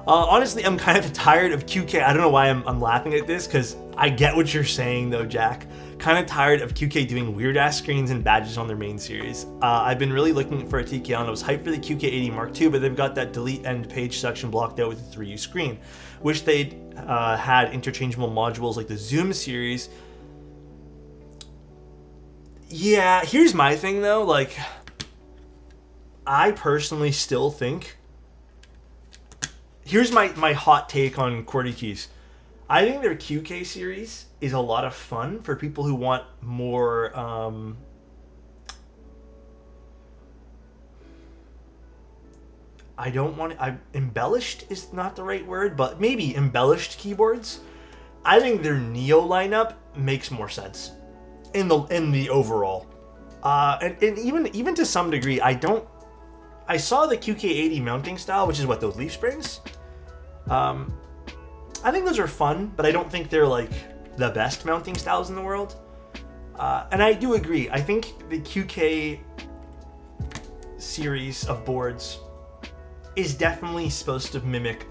Honestly, I'm kind of tired of QK. I don't know why I'm laughing at this, because I get what you're saying though, Jack. Kind of tired of QK doing weird ass screens and badges on their main series. I've been really looking for a TK on. I was hyped for the QK80 Mark II, but they've got that delete end page section blocked out with a 3U screen. Wish they'd had interchangeable modules like the Zoom series. Yeah, here's my thing though. Like, I personally still think. Here's my hot take on QWERTY keys. I think their QK series is a lot of fun for people who want more. Embellished is not the right word, but maybe embellished keyboards. I think their Neo lineup makes more sense in the overall, and even to some degree, I saw the QK80 mounting style, which is what, those leaf springs. I think those are fun, but I don't think they're like the best mounting styles in the world. And I do agree. I think the QK series of boards is definitely supposed to mimic,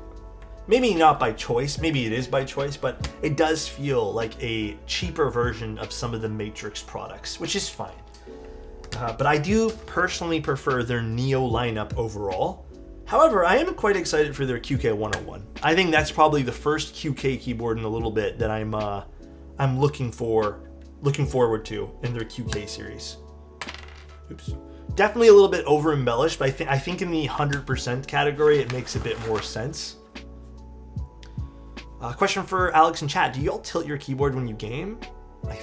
maybe not by choice, maybe it is by choice, but it does feel like a cheaper version of some of the Matrix products, which is fine. But I do personally prefer their Neo lineup overall. However, I am quite excited for their QK101. I think that's probably the first QK keyboard in a little bit that I'm looking forward to in their QK series. Oops. Definitely a little bit over embellished, but I think in the 100% category it makes a bit more sense. Question for Alex in chat: do y'all tilt your keyboard when you game? I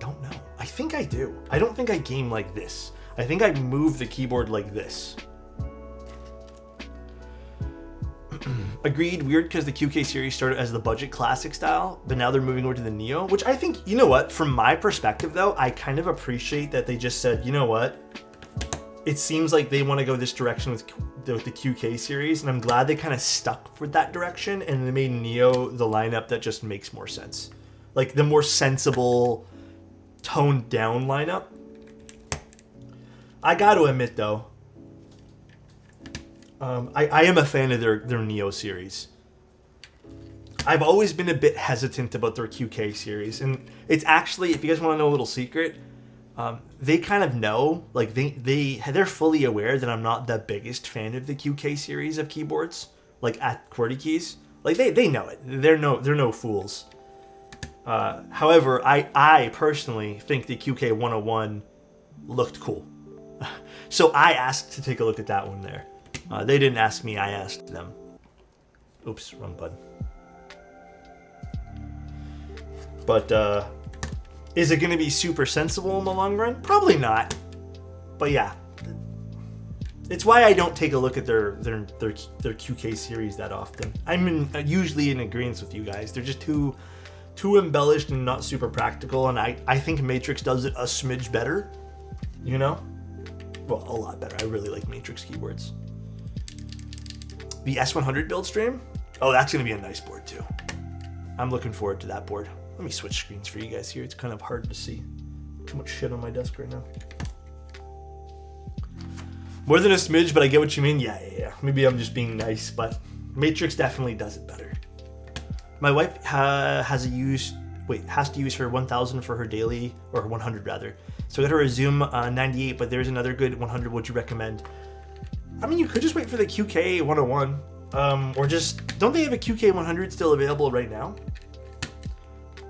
don't know. I think I do. I don't think I game like this. I think I move the keyboard like this. Agreed. Weird, because the QK series started as the budget classic style, but now they're moving over to the Neo, which I think, you know what, from my perspective though, I kind of appreciate that they just said, you know what, it seems like they want to go this direction with the QK series, and I'm glad they kind of stuck with that direction, and they made Neo the lineup that just makes more sense. Like the more sensible, toned down lineup. I got to admit though, I am a fan of their Neo series. I've always been a bit hesitant about their QK series, and it's actually, if you guys want to know a little secret, they kind of know, like they're fully aware that I'm not the biggest fan of the QK series of keyboards, like at QWERTY keys. Like they know it. They're no fools. However, I personally think the QK 101 looked cool, so I asked to take a look at that one there. They didn't ask me, I asked them. Oops, wrong button. But is it going to be super sensible in the long run? Probably not. But yeah, it's why I don't take a look at their QK series that often. I'm usually in agreement with you guys. They're just too embellished and not super practical, and I think Matrix does it a smidge better. You know? Well, a lot better. I really like Matrix keyboards. The S100 build stream? Oh, that's going to be a nice board too. I'm looking forward to that board. Let me switch screens for you guys here. It's kind of hard to see. Too much shit on my desk right now. More than a smidge, but I get what you mean. Yeah. Maybe I'm just being nice, but Matrix definitely does it better. My wife has to use her 1000 for her daily, or 100 rather. So I got her a Zoom 98, but there's another good 100. Would you recommend? I mean, you could just wait for the QK 101, or just, don't they have a QK 100 still available right now?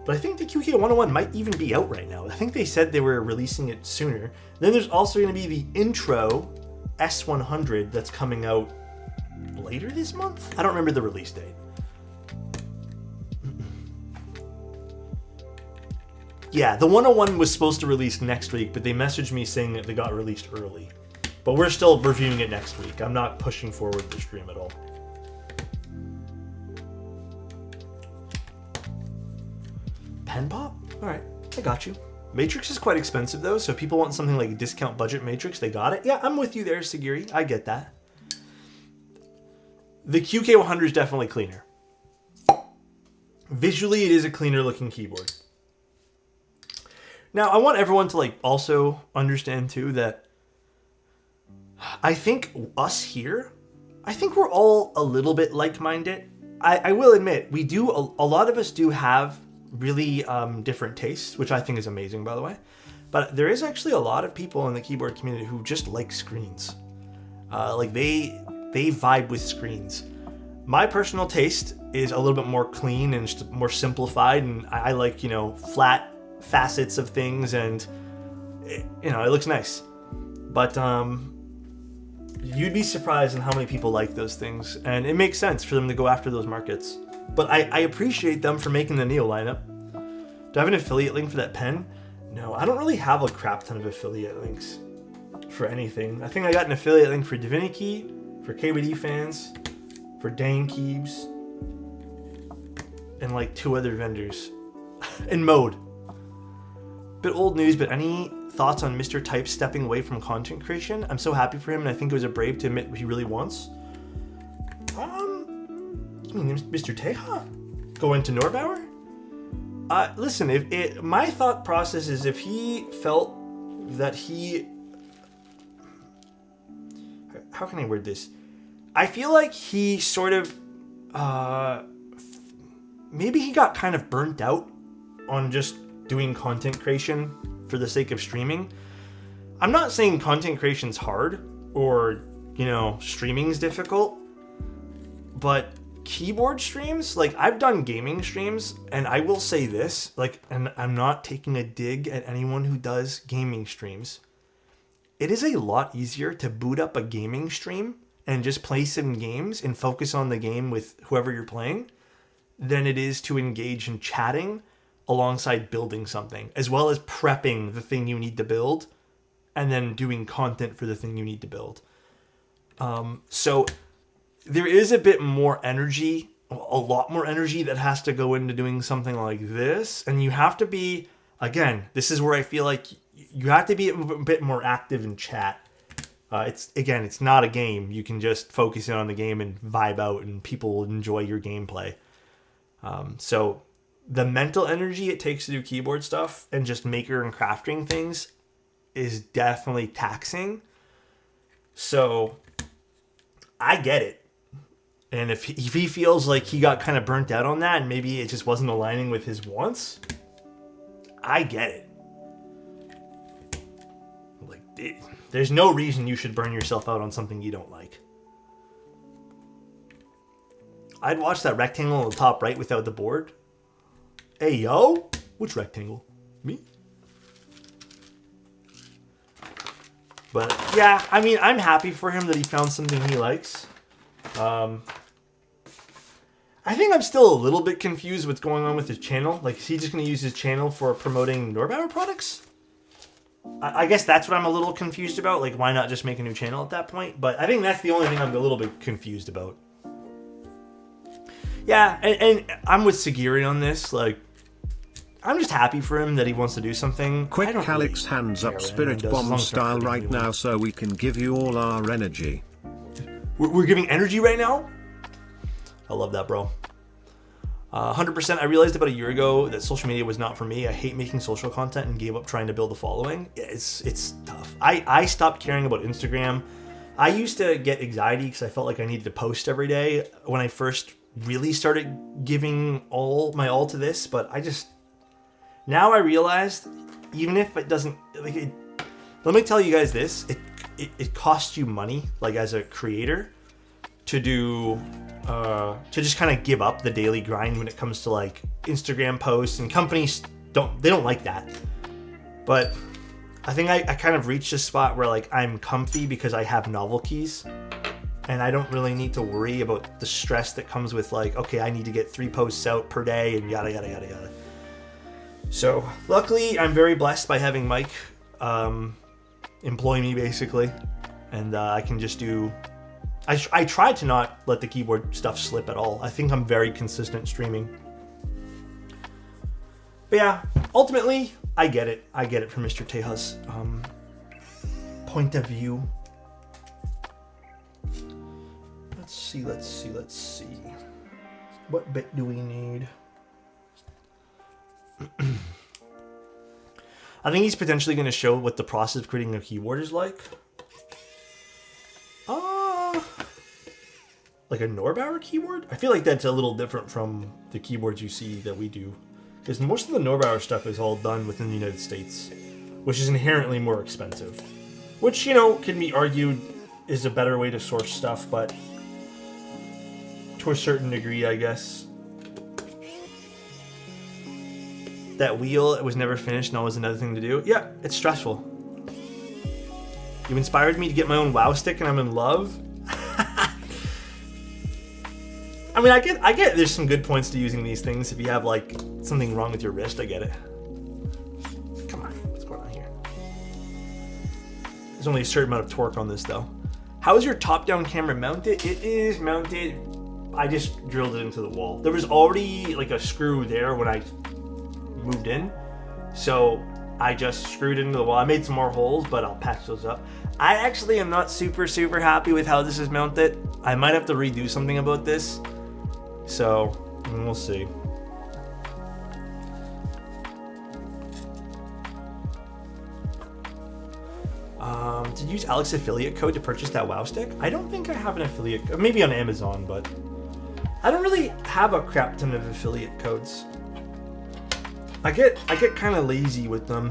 But I think the QK 101 might even be out right now. I think they said they were releasing it sooner. Then there's also going to be the intro S100 that's coming out later this month? I don't remember the release date. Yeah, the 101 was supposed to release next week, but they messaged me saying that they got released early. But we're still reviewing it next week. I'm not pushing forward the stream at all. Pen pop? Alright, I got you. Matrix is quite expensive though, so if people want something like a discount budget Matrix, they got it. Yeah, I'm with you there, Sagiri. I get that. The QK100 is definitely cleaner. Visually, it is a cleaner looking keyboard. Now, I want everyone to also understand too that I think us here I think we're all a little bit like-minded. I will admit, we do, a lot of us do have really different tastes, which I think is amazing, by the way. But there is actually a lot of people in the keyboard community who just like screens. Like they vibe with screens. My personal taste is a little bit more clean and just more simplified, and I like, you know, flat facets of things, and you know, it looks nice. But you'd be surprised in how many people like those things, and it makes sense for them to go after those markets. But I appreciate them for making the Neo lineup. Do I have an affiliate link for that pen? No, I don't really have a crap ton of affiliate links for anything. I think I got an affiliate link for Divinity, for KBD fans, for Dane Keebs, and like 2 other vendors. And Mode. Bit old news, but any thoughts on Mr. Type stepping away from content creation? I'm so happy for him, and I think it was a brave to admit what he really wants. You mean Mr. Teja? Go into Norbauer? Listen, my thought process is if he felt that he... How can I word this? I feel like he sort of... maybe he got kind of burnt out on just doing content creation for the sake of streaming. I'm not saying content creation's hard or, you know, streaming's difficult, but keyboard streams, like I've done gaming streams, and I will say this, like, and I'm not taking a dig at anyone who does gaming streams. It is a lot easier to boot up a gaming stream and just play some games and focus on the game with whoever you're playing than it is to engage in chatting alongside building something, as well as prepping the thing you need to build and then doing content for the thing you need to build. So there is a bit more energy, a lot more energy that has to go into doing something like this. And you have to be, again, this is where I feel like you have to be a bit more active in chat. It's not a game. You can just focus in on the game and vibe out, and people will enjoy your gameplay. So the mental energy it takes to do keyboard stuff and just maker and crafting things is definitely taxing. So I get it. And if he feels like he got kind of burnt out on that and maybe it just wasn't aligning with his wants, I get it. Like, there's no reason you should burn yourself out on something you don't like. I'd watch that rectangle on the top right without the board. Hey, yo! Which rectangle? Me? But, yeah, I mean, I'm happy for him that he found something he likes. I think I'm still a little bit confused what's going on with his channel. Like, is he just going to use his channel for promoting Norbauer products? I guess that's what I'm a little confused about. Like, why not just make a new channel at that point? But I think that's the only thing I'm a little bit confused about. Yeah, and I'm with Sagiri on this. Like, I'm just happy for him that he wants to do something. Quick Alex really hands up spirit bomb style right now so we can give you all our energy. We're giving energy right now? I love that, bro. 100%. I realized about a year ago that social media was not for me. I hate making social content and gave up trying to build a following. It's tough. I stopped caring about Instagram. I used to get anxiety because I felt like I needed to post every day when I first really started giving my all to this. But now I realized, even if it doesn't, let me tell you guys this, it costs you money, like as a creator, to do to just kind of give up the daily grind when it comes to like Instagram posts, and companies don't like that. But I think I kind of reached a spot where like I'm comfy because I have novel keys, and I don't really need to worry about the stress that comes with like, okay, I need to get 3 posts out per day and yada yada yada yada. So luckily I'm very blessed by having Mike employ me basically, and I can just do. I try to not let the keyboard stuff slip at all. I think I'm very consistent streaming. But yeah, ultimately, I get it. I get it from Mr. Teja's point of view. Let's see. What bit do we need? I think he's potentially going to show what the process of creating a keyboard is like. like a Norbauer keyboard. I feel like that's a little different from the keyboards you see that we do, because most of the Norbauer stuff is all done within the United States, which is inherently more expensive, which, you know, can be argued is a better way to source stuff, but to a certain degree, I guess. That wheel, it was never finished and always another thing to do. Yeah, it's stressful. You inspired me to get my own WoW stick and I'm in love. I mean, I get there's some good points to using these things. If you have, like, something wrong with your wrist, I get it. Come on, what's going on here? There's only a certain amount of torque on this, though. How is your top-down camera mounted? It is mounted, I just drilled it into the wall. There was already, like, a screw there when I moved in, so I just screwed it into the wall. I made some more holes, but I'll patch those up. I actually am not super happy with how this is mounted. I might have to redo something about this. So, we'll see. Did you use Alex's affiliate code to purchase that WoW stick? I don't think I have an affiliate code. Maybe on Amazon, but I don't really have a crap ton of affiliate codes. I get kind of lazy with them.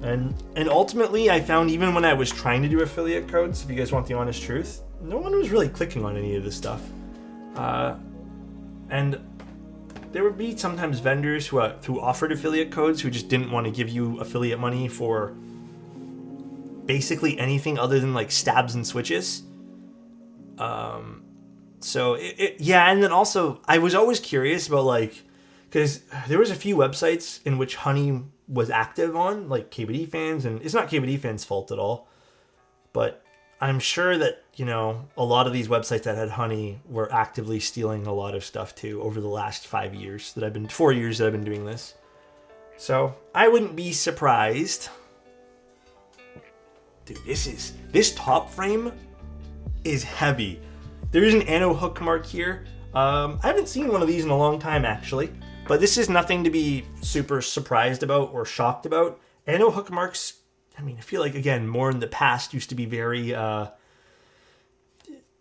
And ultimately, I found even when I was trying to do affiliate codes, if you guys want the honest truth, no one was really clicking on any of this stuff. And there would be sometimes vendors who offered affiliate codes who just didn't want to give you affiliate money for basically anything other than like stabs and switches. So yeah, and then also I was always curious about, like, because there was a few websites in which Honey was active on, like KBD fans, and it's not KBD fans' fault at all, but I'm sure that, you know, a lot of these websites that had Honey were actively stealing a lot of stuff too over the last 4 years that I've been doing this. So I wouldn't be surprised. Dude, this top frame is heavy. There is an anno hook mark here. I haven't seen one of these in a long time, actually, but this is nothing to be super surprised about or shocked about. Anno hook marks, I mean, I feel like, again, more in the past used to be very,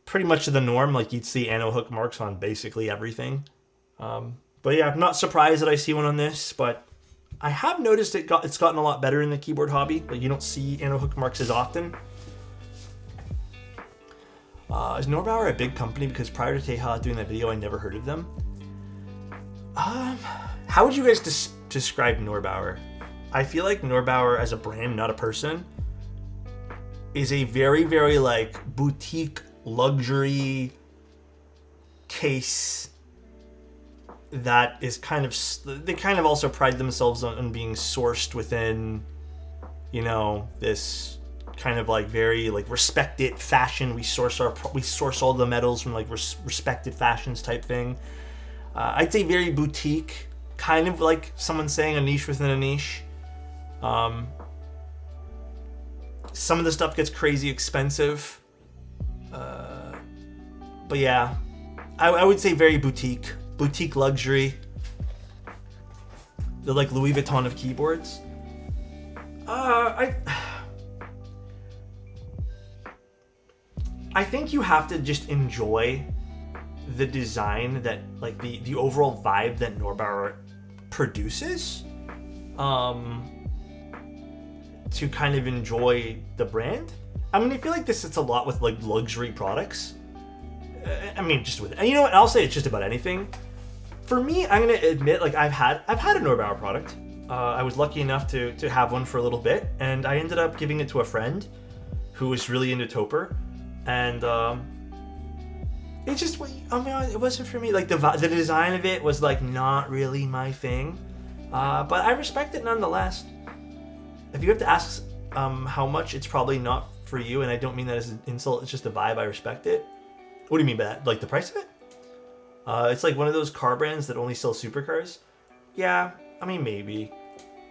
pretty much the norm. Like, you'd see anno hook marks on basically everything. But yeah, I'm not surprised that I see one on this, but I have noticed it's gotten a lot better in the keyboard hobby. Like, you don't see anno hook marks as often. Is Norbauer a big company? Because prior to Teha doing that video, I never heard of them. How would you guys describe Norbauer? I feel like Norbauer as a brand, not a person, is a very, very, like, boutique luxury case that is kind of, they kind of also pride themselves on being sourced within, you know, this kind of like very like respected fashion. We source all the metals from like respected fashions type thing. I'd say very boutique, kind of like someone saying a niche within a niche. Some of the stuff gets crazy expensive, but yeah, I would say very boutique luxury. They're like Louis Vuitton of keyboards. I think you have to just enjoy the design that, like, the overall vibe that Norbauer produces, to kind of enjoy the brand. I mean, I feel like this sits a lot with like luxury products. I mean, just with, and you know what? I'll say it's just about anything. For me, I'm gonna admit, like, I've had a Norbauer product. I was lucky enough to have one for a little bit, and I ended up giving it to a friend who was really into Topper, and it just, I mean, it wasn't for me. Like, the design of it was like not really my thing, but I respect it nonetheless. If you have to ask how much, it's probably not for you, and I don't mean that as an insult. It's just a vibe. I respect it. What do you mean by that? Like the price of it? It's like one of those car brands that only sell supercars. Yeah, I mean, maybe.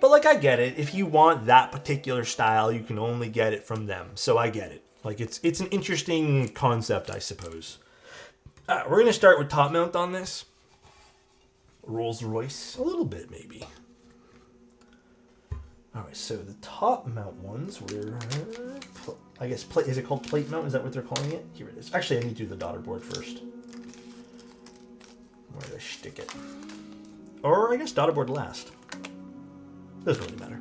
But, like, I get it. If you want that particular style, you can only get it from them. So I get it. Like, it's an interesting concept, I suppose. We're going to start with top mount on this. Rolls Royce. A little bit, maybe. All right, so the top mount ones were I guess, plate. Is it called plate mount? Is that what they're calling it? Here it is. Actually, I need to do the daughter board first. Where did I stick it? Or I guess daughter board last. Doesn't really matter.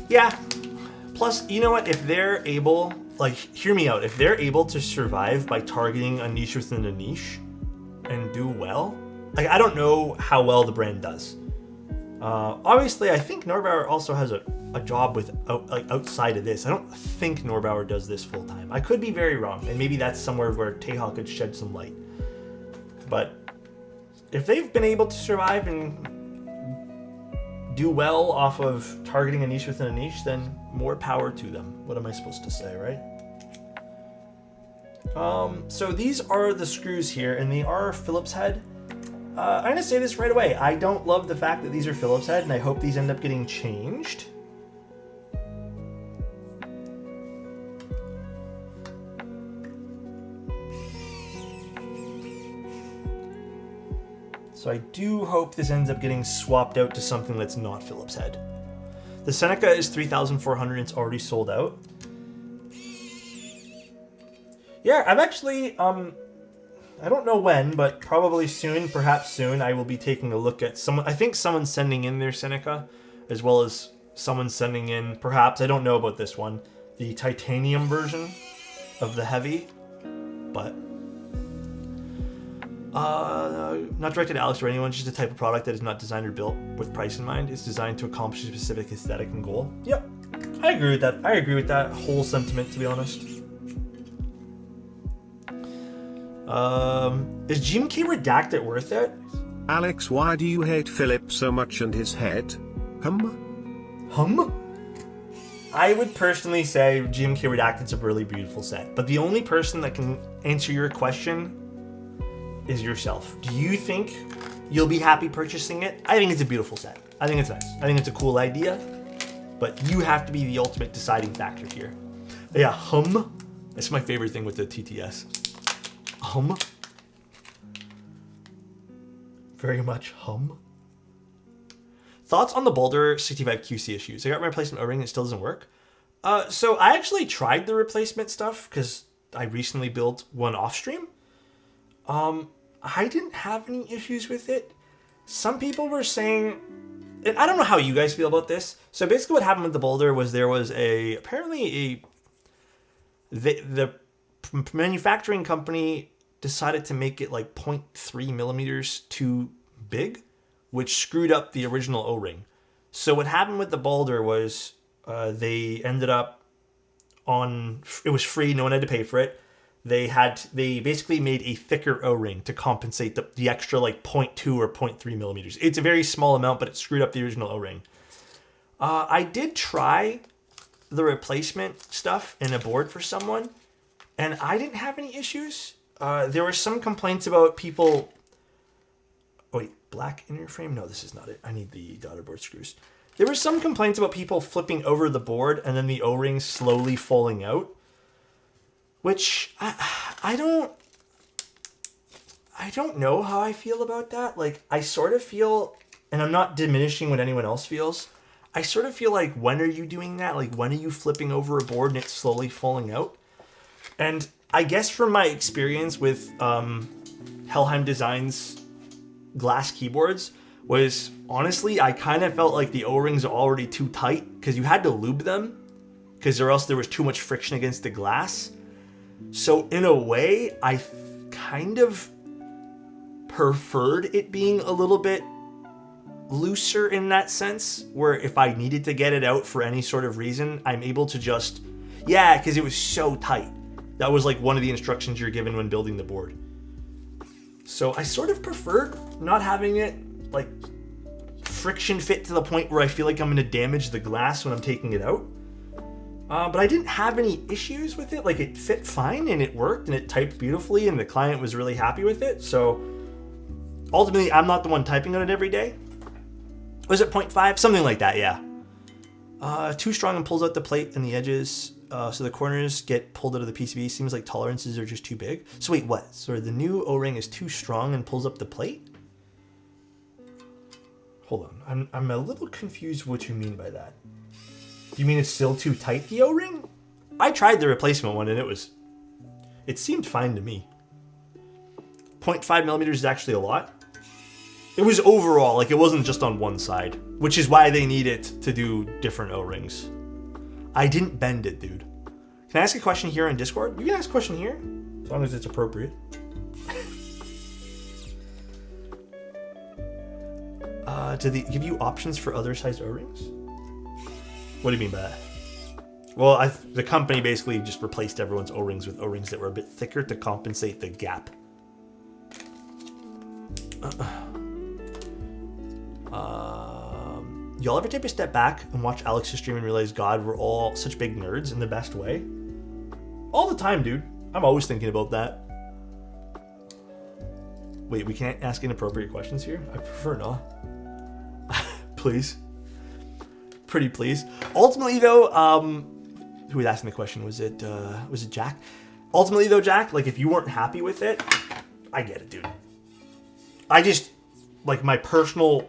Yeah. Plus, you know what? If they're able, like, hear me out. If they're able to survive by targeting a niche within a niche and do well, like, I don't know how well the brand does. Obviously, I think Norbauer also has a job with outside of this. I don't think Norbauer does this full time. I could be very wrong, and maybe that's somewhere where Teha could shed some light. But if they've been able to survive and do well off of targeting a niche within a niche, then more power to them. What am I supposed to say, right? So these are the screws here, and they are Phillips head. I'm going to say this right away. I don't love the fact that these are Phillips head, and I hope these end up getting changed. So I do hope this ends up getting swapped out to something that's not Phillips head. The Seneca is 3,400. It's already sold out. Yeah, I've actually, I don't know when, but probably soon, perhaps soon, I will be taking a look at someone. I think someone's sending in their Seneca, as well as someone sending in, perhaps, I don't know about this one, the titanium version of the Heavy, but not directed at Alex or anyone, just a type of product that is not designed or built with price in mind. It's designed to accomplish a specific aesthetic and goal. Yep, I agree with that. I agree with that whole sentiment, to be honest. Is GMK Redacted worth it? Alex, why do you hate Philip so much and his head? Hum? I would personally say GMK Redacted's a really beautiful set, but the only person that can answer your question is yourself. Do you think you'll be happy purchasing it? I think it's a beautiful set. I think it's nice. I think it's a cool idea, but you have to be the ultimate deciding factor here. Yeah, hum. That's my favorite thing with the TTS. Hum. Very much hum. Thoughts on the Boulder 65 QC issues? I got my replacement O-ring and it still doesn't work. So I actually tried the replacement stuff because I recently built one off stream. I didn't have any issues with it. Some people were saying, and I don't know how you guys feel about this. So basically what happened with the Boulder was there was the manufacturing company decided to make it like 0.3 millimeters too big, which screwed up the original O-ring. So what happened with the Boulder was they ended up it was free, no one had to pay for it. They basically made a thicker O-ring to compensate the extra like 0.2 or 0.3 millimeters. It's a very small amount, but it screwed up the original O-ring. I did try the replacement stuff in a board for someone, and I didn't have any issues. There were some complaints about people... Oh, wait, black inner frame? No, this is not it. I need the daughter board screws. There were some complaints about people flipping over the board and then the O-ring slowly falling out. Which, I don't know how I feel about that. Like, I sort of feel, and I'm not diminishing what anyone else feels, I sort of feel like, when are you doing that? Like, when are you flipping over a board and it's slowly falling out? And I guess from my experience with Helheim Designs glass keyboards was, honestly, I kind of felt like the O-rings are already too tight because you had to lube them because or else there was too much friction against the glass. So in a way, I kind of preferred it being a little bit looser in that sense, where if I needed to get it out for any sort of reason, I'm able to just, yeah, because it was so tight. That was like one of the instructions you're given when building the board. So I sort of preferred not having it like friction fit to the point where I feel like I'm going to damage the glass when I'm taking it out. But I didn't have any issues with it. Like, it fit fine and it worked and it typed beautifully and the client was really happy with it. So ultimately, I'm not the one typing on it every day. Was it 0.5? Something like that, yeah. Too strong and pulls out the plate and the edges. So the corners get pulled out of the PCB. Seems like tolerances are just too big. So wait, what? So the new O-ring is too strong and pulls up the plate? Hold on. I'm a little confused what you mean by that. Do you mean it's still too tight, the O-ring? I tried the replacement one and it seemed fine to me. 0.5 millimeters is actually a lot. It was overall, like it wasn't just on one side, which is why they need it to do different O-rings. I didn't bend it, dude. Can I ask a question here on Discord? You can ask a question here, as long as it's appropriate. Do they give you options for other size O-rings? What do you mean by that? Well, the company basically just replaced everyone's O-rings with O-rings that were a bit thicker to compensate the gap. Y'all ever take a step back and watch Alex's stream and realize, God, we're all such big nerds in the best way? All the time, dude. I'm always thinking about that. Wait, we can't ask inappropriate questions here? I prefer not. Please. Pretty please. Ultimately, though, who was asking the question? Was it Jack? Ultimately, though, Jack, like, if you weren't happy with it, I get it, dude. I just, like, my personal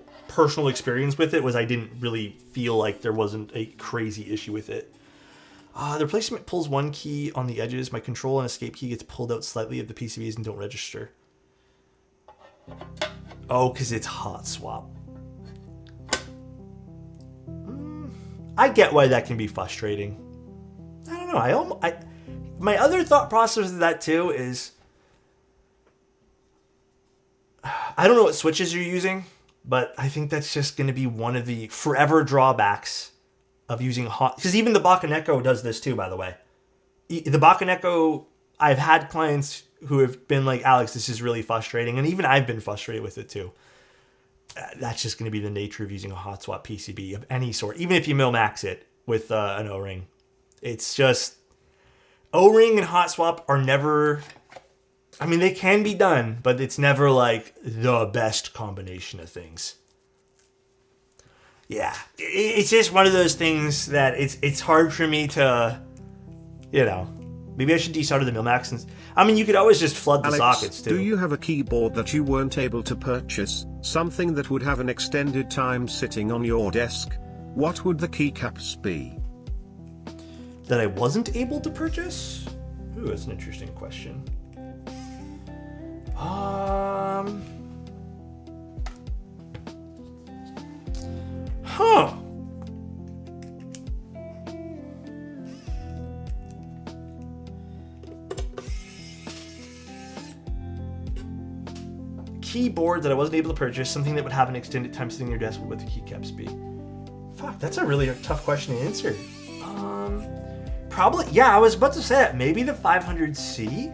experience with it was I didn't really feel like there wasn't a crazy issue with it. The replacement pulls one key on the edges. My control and escape key gets pulled out slightly if the PCBs and don't register. Oh, because it's hot swap. I get why that can be frustrating. I don't know. My other thought process of that too is, I don't know what switches you're using, but I think that's just going to be one of the forever drawbacks of using hot. Because even the Bakaneko does this too, by the way. The Bakaneko, I've had clients who have been like, Alex, this is really frustrating. And even I've been frustrated with it too. That's just going to be the nature of using a hot swap PCB of any sort. Even if you mil-max it with an O-ring. It's just, O-ring and hot swap are never, I mean, they can be done, but it's never like the best combination of things. Yeah, it's just one of those things that it's hard for me to, you know, maybe I should desolder the mil-max. I mean, you could always just flood the sockets too. Do you have a keyboard that you weren't able to purchase, something that would have an extended time sitting on your desk? What would the keycaps be? That I wasn't able to purchase? Ooh, that's an interesting question. Huh. Keyboard that I wasn't able to purchase, something that would have an extended time sitting on your desk, what would the keycaps be? Fuck, that's a really tough question to answer. Probably, yeah, I was about to say that. Maybe the 500C?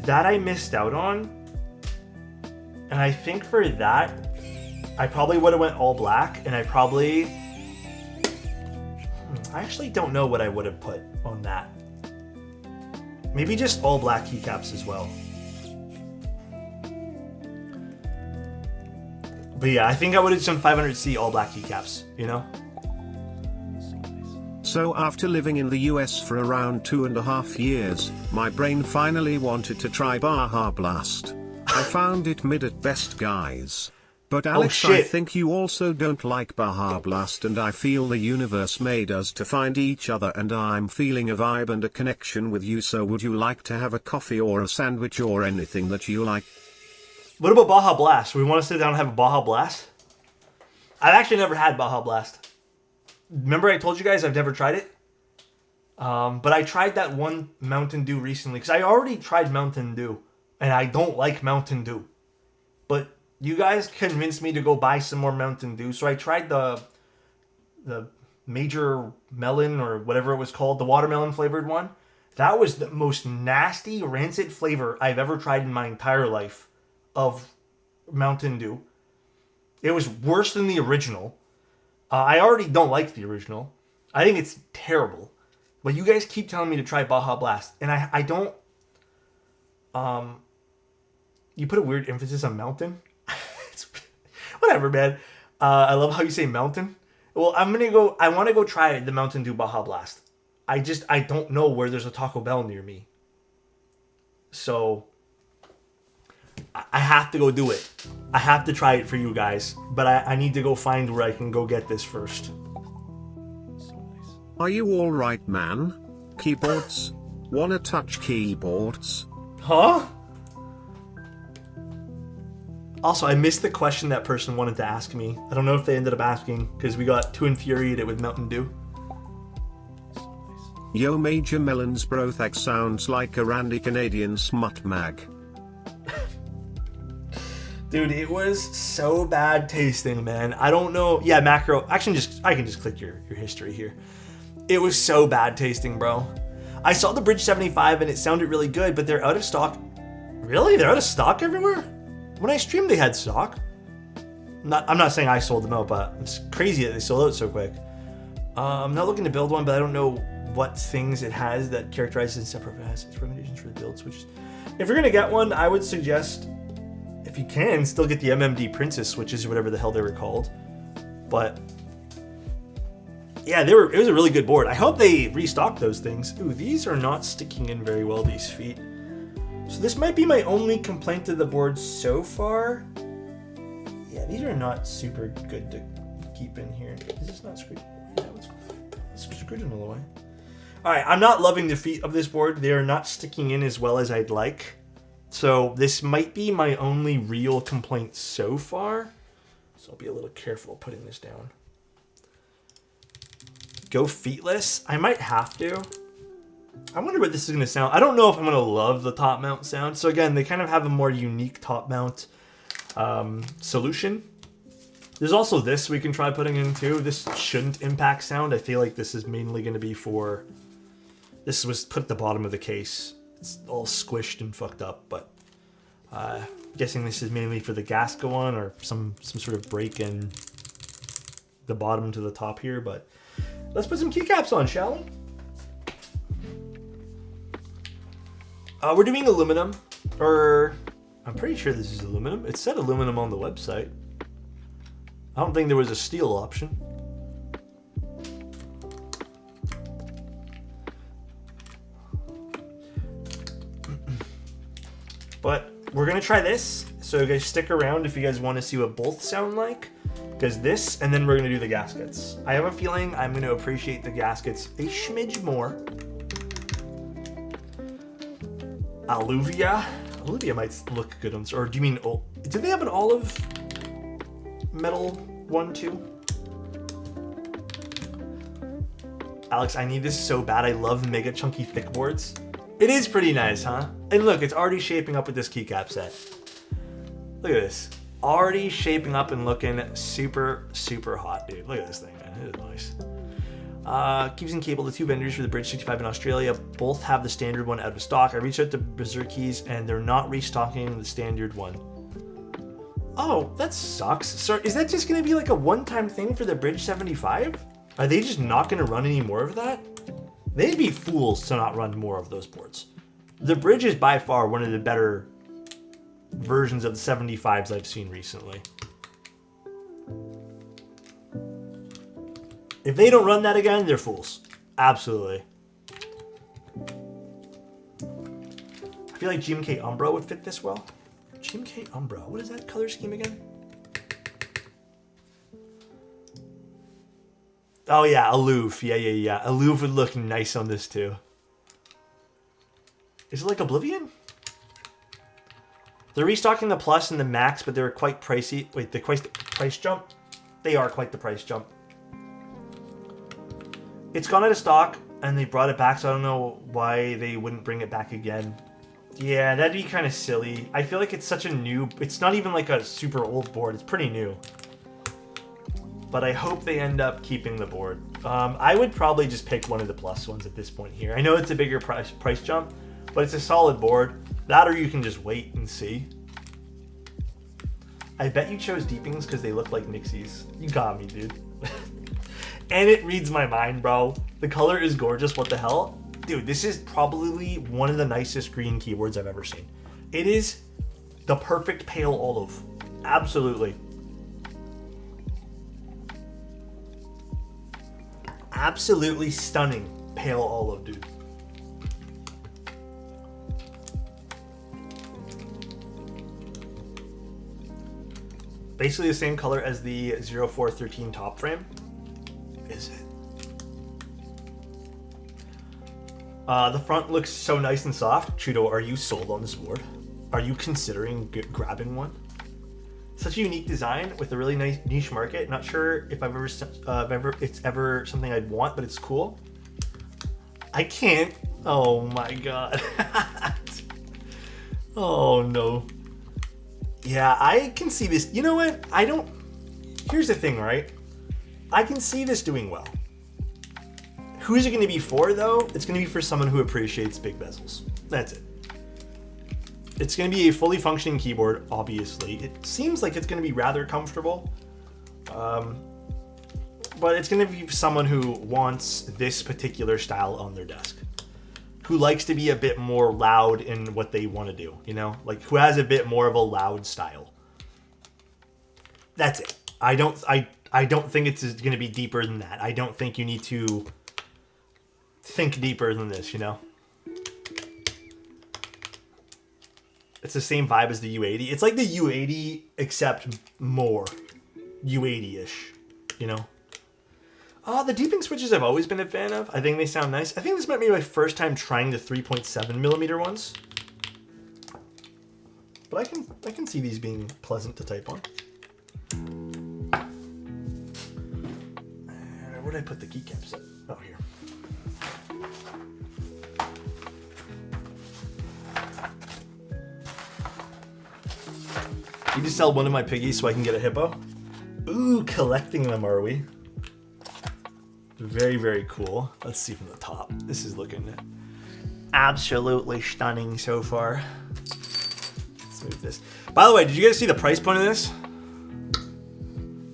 That I missed out on. And I think for that, I probably would have went all black, and I probably... I actually don't know what I would have put on that. Maybe just all black keycaps as well. But yeah, I think I would have done 500C all black keycaps, you know? So after living in the US for around 2.5 years, my brain finally wanted to try Baja Blast. I found it mid at best, guys. But Alex, I think you also don't like Baja Blast, and I feel the universe made us to find each other, and I'm feeling a vibe and a connection with you, so would you like to have a coffee or a sandwich or anything that you like? What about Baja Blast? We want to sit down and have a Baja Blast? I've actually never had Baja Blast. Remember I told you guys I've never tried it? But I tried that one Mountain Dew recently, because I already tried Mountain Dew, and I don't like Mountain Dew. But you guys convinced me to go buy some more Mountain Dew, so I tried the Major Melon, or whatever it was called, the watermelon flavored one. That was the most nasty, rancid flavor I've ever tried in my entire life of Mountain Dew. It was worse than the original. I already don't like the original. I think it's terrible. But you guys keep telling me to try Baja Blast. And I don't... you put a weird emphasis on mountain. Whatever, man. I love how you say mountain. Well, I want to go try the Mountain Dew Baja Blast. I don't know where there's a Taco Bell near me. So... I have to go do it. I have to try it for you guys. But I need to go find where I can go get this first. So nice. Are you alright, man? Keyboards? Wanna touch keyboards? Huh? Also, I missed the question that person wanted to ask me. I don't know if they ended up asking because we got too infuriated with Mountain Dew. Yo, Major Melons Brothag sounds like a randy Canadian smut mag. Dude, it was so bad tasting, man. I don't know. Yeah, macro. Actually, I can just click your history here. It was so bad tasting, bro. I saw the Bridge 75 and it sounded really good, but they're out of stock. Really? They're out of stock everywhere? When I streamed, they had stock. I'm not saying I sold them out, but it's crazy that they sold out so quick. I'm not looking to build one, but I don't know what things it has that characterizes and separate its recommendations for the build switches. If you're gonna get one, I would suggest, if you can, still get the MMD Princess switches or whatever the hell they were called. But yeah, it was a really good board. I hope they restock those things. Ooh, these are not sticking in very well, these feet. So this might be my only complaint to the board so far. Yeah, these are not super good to keep in here. Is this not screwed? Yeah, it's screwed in all the way. All right, I'm not loving the feet of this board. They are not sticking in as well as I'd like. So this might be my only real complaint so far. So I'll be a little careful putting this down. Go feetless? I might have to. I wonder what this is going to sound. I don't know if I'm going to love the top mount sound. So again, they kind of have a more unique top mount solution. There's also this we can try putting in too. This shouldn't impact sound. I feel like this is mainly going to be for... This was put at the bottom of the case. It's all squished and fucked up, but guessing this is mainly for the Gasket one or some sort of break in the bottom to the top here. But let's put some keycaps on, shall we? We're doing aluminum, or I'm pretty sure this is aluminum. It said aluminum on the website. I don't think there was a steel option. But we're gonna try this, so you guys stick around if you guys want to see what both sound like. Because this, and then we're gonna do the gaskets. I have a feeling I'm gonna appreciate the gaskets a smidge more. Alluvia might look good on, or do you mean, did they have an olive metal one too? Alex, I need this so bad. I love mega chunky thick boards. It is pretty nice, huh? And look, it's already shaping up with this keycap set. Look at this. Already shaping up and looking super, super hot, dude. Look at this thing, man. It is nice. Keeps in cable, the two vendors for the Bridge 65 in Australia both have the standard one out of stock. I reached out to Berserkies and they're not restocking the standard one. Oh, that sucks. So is that just going to be like a one-time thing for the Bridge 75? Are they just not going to run any more of that? They'd be fools to not run more of those boards. The Bridge is by far one of the better versions of the 75s I've seen recently. If they don't run that again, they're fools. Absolutely. I feel like GMK Umbra would fit this well. GMK Umbra, what is that color scheme again? Oh yeah, Aloof. Yeah. Aloof would look nice on this too. Is it like Oblivion? They're restocking the Plus and the Max, but they're quite pricey. Wait, the price jump? They are quite the price jump. It's gone out of stock, and they brought it back, so I don't know why they wouldn't bring it back again. Yeah, that'd be kind of silly. I feel like it's such a new... It's not even like a super old board. It's pretty new. But I hope they end up keeping the board. I would probably just pick one of the Plus ones at this point here. I know it's a bigger price jump, but it's a solid board. That or you can just wait and see. I bet you chose Deepings because they look like Nixies. You got me, dude. And it reads my mind, bro. The color is gorgeous. What the hell? Dude, this is probably one of the nicest green keyboards I've ever seen. It is the perfect pale olive. Absolutely. Absolutely stunning pale olive, dude. Basically the same color as the 0413 top frame. Is it? The front looks so nice and soft. Trudeau, are you sold on this board? Are you considering grabbing one? Such a unique design with a really nice niche market. Not sure if it's ever something I'd want, but it's cool. I can't. Oh my god. Oh no. Yeah, I can see this. You know what? Here's the thing, right? I can see this doing well. Who's it going to be for, though? It's going to be for someone who appreciates big bezels. That's it. It's going to be a fully functioning keyboard, obviously. It seems like it's going to be rather comfortable. But it's going to be someone who wants this particular style on their desk. Who likes to be a bit more loud in what they want to do, you know? Like, who has a bit more of a loud style. That's it. I don't think it's going to be deeper than that. I don't think you need to think deeper than this, you know? It's the same vibe as the U80. It's like the U80, except more U80-ish, you know? The deeping switches I've always been a fan of. I think they sound nice. I think this might be my first time trying the 3.7mm ones. But I can see these being pleasant to type on. Where did I put the keycaps at? Oh, here. You just sell one of my piggies so I can get a hippo? Ooh, collecting them, are we? Very, very cool. Let's see from the top. This is looking absolutely stunning so far. Let's move this. By the way, did you guys see the price point of this?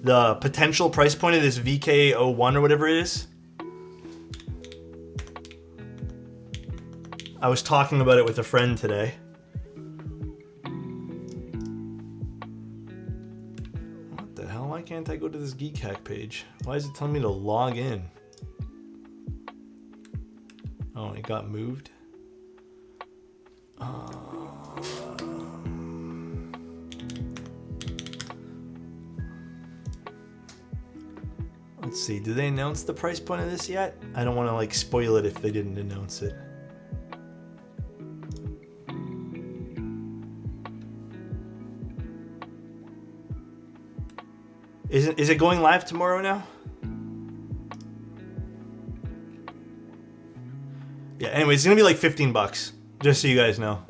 The potential price point of this VK01 or whatever it is? I was talking about it with a friend today. What the hell? Why can't I go to this Geek Hack page? Why is it telling me to log in? Oh, it got moved. Let's see. Did they announce the price point of this yet? I don't want to like spoil it if they didn't announce it. Is it going live tomorrow now? Yeah, anyway, it's going to be like $15, just so you guys know.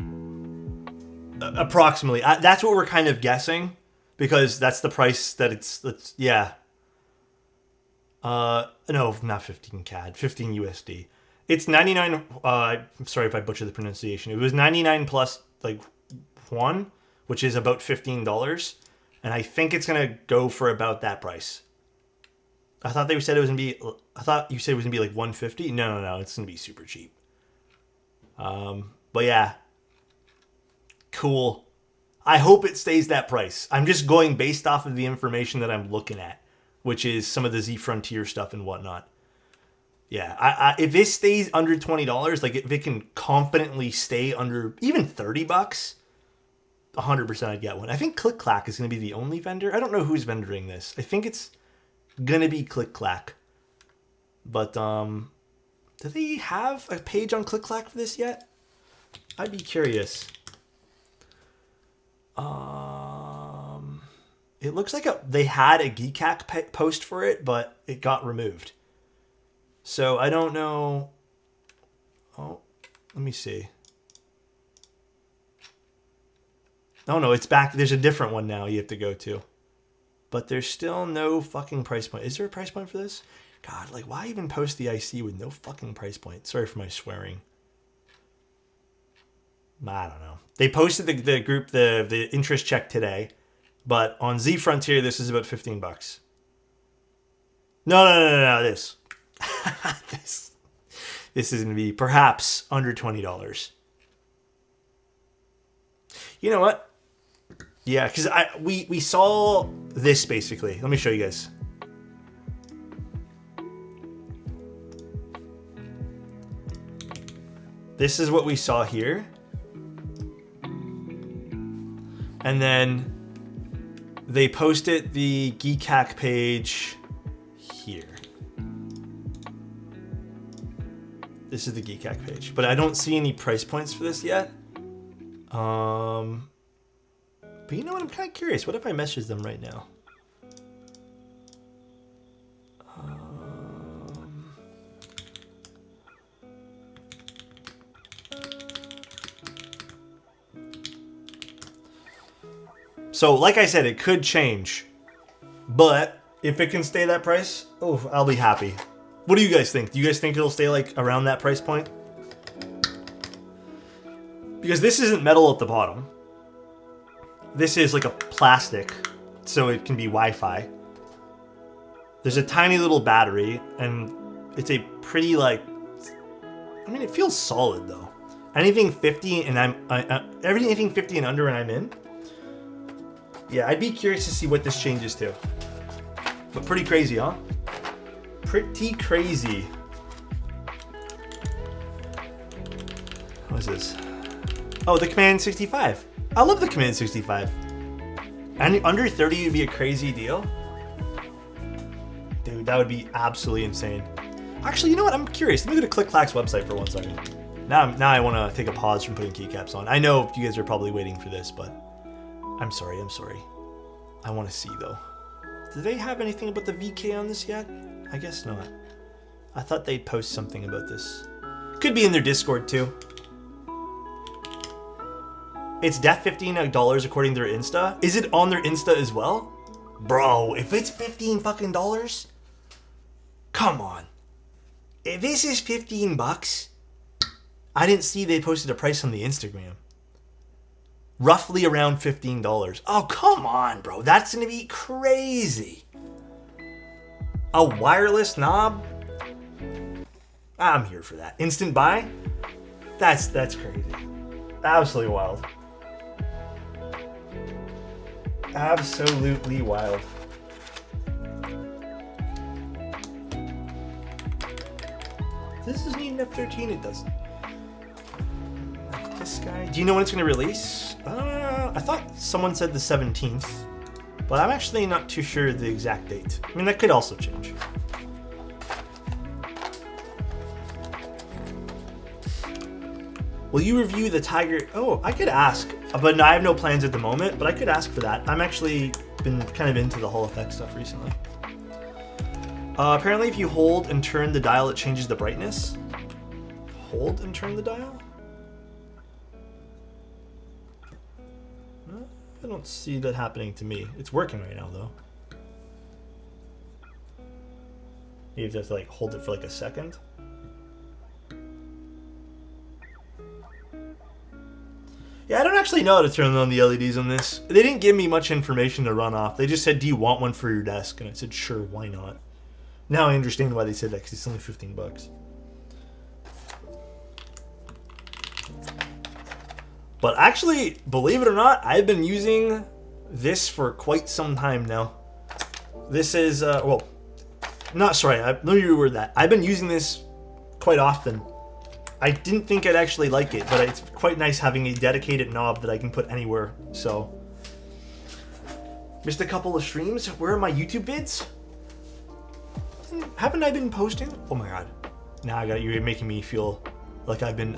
Approximately. That's what we're kind of guessing, because that's the price that it's yeah. No, not 15 CAD, 15 USD. It's 99, I'm sorry if I butchered the pronunciation. It was 99 plus like 1, which is about $15. And I think it's going to go for about that price. I thought you said it was going to be like 150. No, it's going to be super cheap. But yeah. Cool. I hope it stays that price. I'm just going based off of the information that I'm looking at, which is some of the Z Frontier stuff and whatnot. Yeah, if this stays under $20, like if it can confidently stay under even $30, 100% I'd get one. I think Click Clack is going to be the only vendor. I don't know who's vendoring this. I think it's going to be Click Clack. But do they have a page on Click Clack for this yet? I'd be curious. It looks like they had a Geek Hack post for it, but it got removed. So I don't know. Oh, let me see. Oh no, it's back. There's a different one now you have to go to. But there's still no fucking price point. Is there a price point for this? God, like why even post the IC with no fucking price point? Sorry for my swearing. I don't know. They posted the group, the interest check today. But on Z Frontier, this is about $15. No, this. This is going to be perhaps under $20. You know what? Yeah, because we saw this basically. Let me show you guys. This is what we saw here. And then they posted the Geek Hack page here. This is the Geek Hack page, but I don't see any price points for this yet. But you know what? I'm kind of curious. What if I message them right now? So, like I said, it could change. But if it can stay that price, oh, I'll be happy. What do you guys think? Do you guys think it'll stay like around that price point? Because this isn't metal at the bottom. This is like a plastic, so it can be Wi-Fi. There's a tiny little battery, and it's a pretty like... I mean, it feels solid though. Anything 50 and anything 50 and under and I'm in. Yeah, I'd be curious to see what this changes to. But pretty crazy, huh? Pretty crazy. What is this? Oh, the Command 65. I love the Command 65. And under 30 would be a crazy deal. Dude, that would be absolutely insane. Actually, you know what? I'm curious. Let me go to Click-Clack's website for 1 second. Now I want to take a pause from putting keycaps on. I know you guys are probably waiting for this, but I'm sorry. I want to see, though. Do they have anything about the VK on this yet? I guess not. I thought they'd post something about this. Could be in their Discord, too. It's def $15 according to their Insta. Is it on their Insta as well? Bro, if it's $15 fucking dollars, come on. If this is $15, I didn't see they posted a price on the Instagram. Roughly around $15. Oh, come on, bro. That's gonna be crazy. A wireless knob? I'm here for that. Instant buy? That's crazy. Absolutely wild. Absolutely wild. This doesn't need an F13, it doesn't. This guy. Do you know when it's going to release? I thought someone said the 17th, but I'm actually not too sure the exact date. I mean, that could also change. Will you review the Tiger? Oh, I could ask, but I have no plans at the moment, but I could ask for that. I'm actually been kind of into the Hall effect stuff recently. Apparently, if you hold and turn the dial, it changes the brightness. Hold and turn the dial? I don't see that happening to me. It's working right now, though. You have to like hold it for like a second. Yeah, I don't actually know how to turn on the LEDs on this. They didn't give me much information to run off. They just said, do you want one for your desk? And I said, sure, why not? Now I understand why they said that, because it's only $15. But actually, believe it or not, I've been using this for quite some time now. This is, let me reword that. I've been using this quite often. I didn't think I'd actually like it, but it's quite nice having a dedicated knob that I can put anywhere, so. Missed a couple of streams. Where are my YouTube vids? Haven't I been posting? Oh my god. Now you're making me feel like I've been,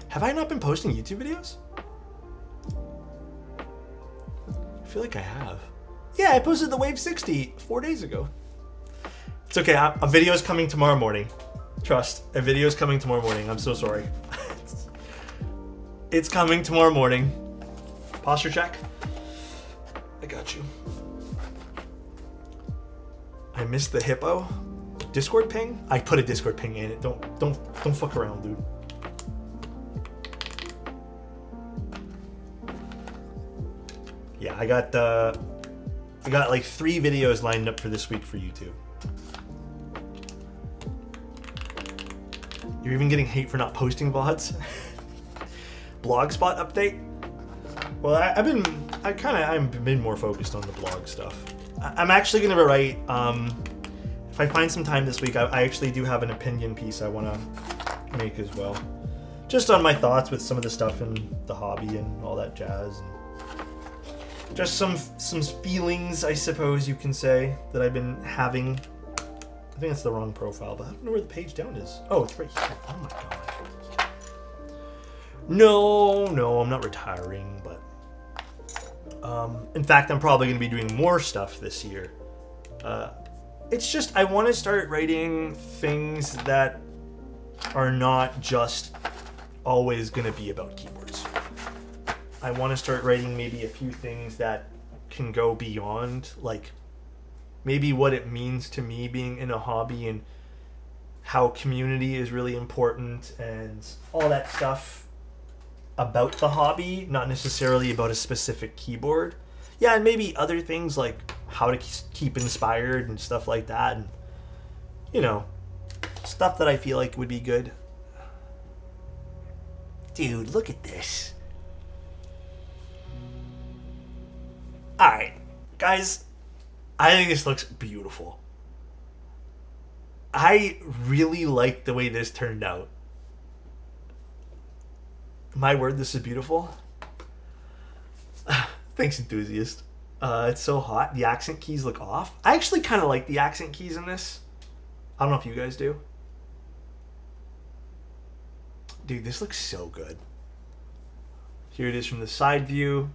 have I not been posting YouTube videos? I feel like I have. Yeah, I posted the Wave 60 4 days ago. It's okay, a video is coming tomorrow morning. Trust, a video is coming tomorrow morning. I'm so sorry. It's coming tomorrow morning. Posture check. I got you. I missed the Hippo. Discord ping? I put a Discord ping in it. Don't fuck around, dude. Yeah, I got like 3 videos lined up for this week for YouTube. You're even getting hate for not posting VODs. Blogspot update. Well, I've been more focused on the blog stuff. I'm actually gonna write. If I find some time this week, I actually do have an opinion piece I want to make as well, just on my thoughts with some of the stuff in the hobby and all that jazz, and just some feelings, I suppose you can say, that I've been having I think that's the wrong profile, but I don't know where the page down is. Oh, it's right here. Oh my god. No, I'm not retiring, but in fact, I'm probably going to be doing more stuff this year. It's just I want to start writing things that are not just always going to be about keyboards. I want to start writing maybe a few things that can go beyond, like maybe what it means to me being in a hobby and how community is really important and all that stuff about the hobby, not necessarily about a specific keyboard. Yeah, and maybe other things like how to keep inspired and stuff like that, and you know, stuff that I feel like would be good. Dude, look at this. Alright, guys, I think this looks beautiful. I really like the way this turned out. My word, this is beautiful. Thanks, enthusiast. It's so hot. The accent keys look off. I actually kind of like the accent keys in this. I don't know if you guys do. Dude, this looks so good. Here it is from the side view.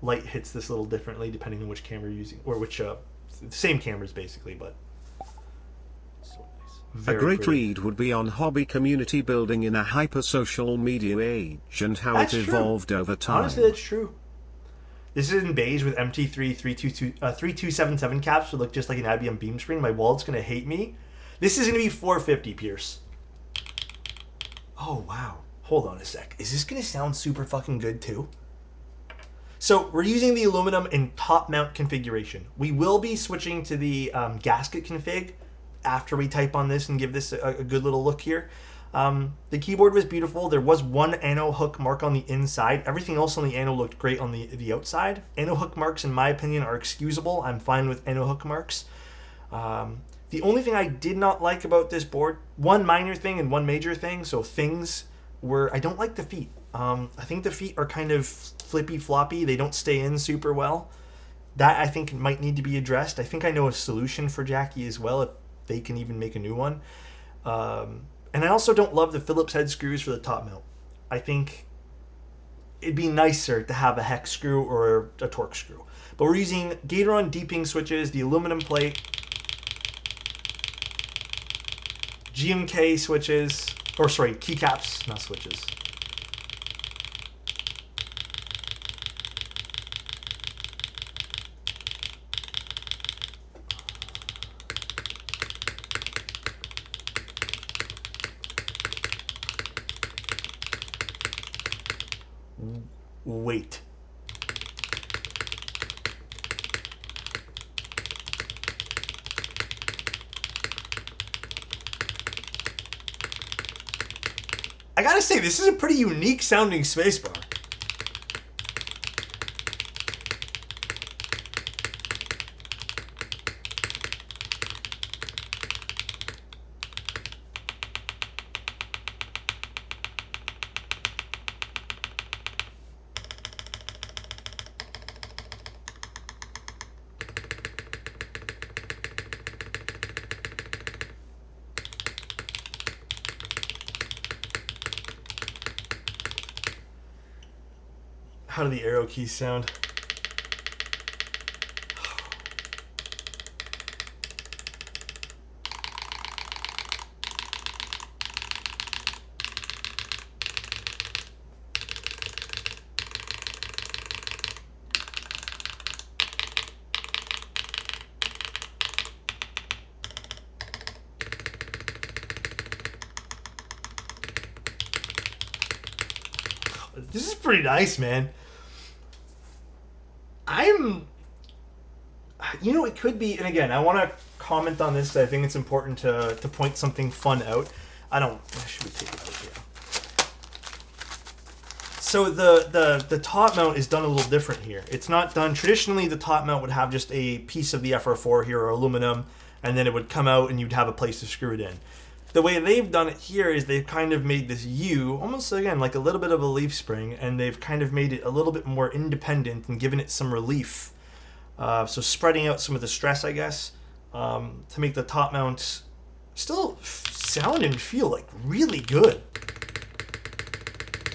Light hits this a little differently depending on which camera you're using, or which, the same cameras basically, but so nice. A great read would be on hobby community building in a hyper-social media age and how it evolved over time. Honestly, that's true. This is in beige with MT3 3277 caps, would look just like an IBM beam screen. My wallet's going to hate me. This is going to be $450, Pierce. Oh, wow. Hold on a sec. Is this going to sound super fucking good, too? So, we're using the aluminum in top mount configuration. We will be switching to the gasket config after we type on this and give this a good little look here. The keyboard was beautiful. There was one ano hook mark on the inside. Everything else on the ano looked great on the outside. Ano hook marks, in my opinion, are excusable. I'm fine with ano hook marks. The only thing I did not like about this board, one minor thing and one major thing, so things were, I don't like the feet. I think the feet are kind of flippy floppy. They don't stay in super well. That I think might need to be addressed. I think I know a solution for Jackie as well, if they can even make a new one. And I also don't love the Phillips head screws for the top mount. I think it'd be nicer to have a hex screw or a torque screw. But we're using Gateron deeping switches, the aluminum plate, GMK switches, or sorry, keycaps, not switches. Wait. I gotta say, this is a pretty unique sounding spacebar. How do the arrow keys sound? This is pretty nice, man. You know, it could be, and again, I want to comment on this. I think it's important to point something fun out. Should we take it out here? So the top mount is done a little different here. It's not done, traditionally the top mount would have just a piece of the FR4 here, or aluminum, and then it would come out and you'd have a place to screw it in. The way they've done it here is they've kind of made this U, almost again like a little bit of a leaf spring, and they've kind of made it a little bit more independent and given it some relief. So spreading out some of the stress, I guess. to make the top mounts still sound and feel like really good.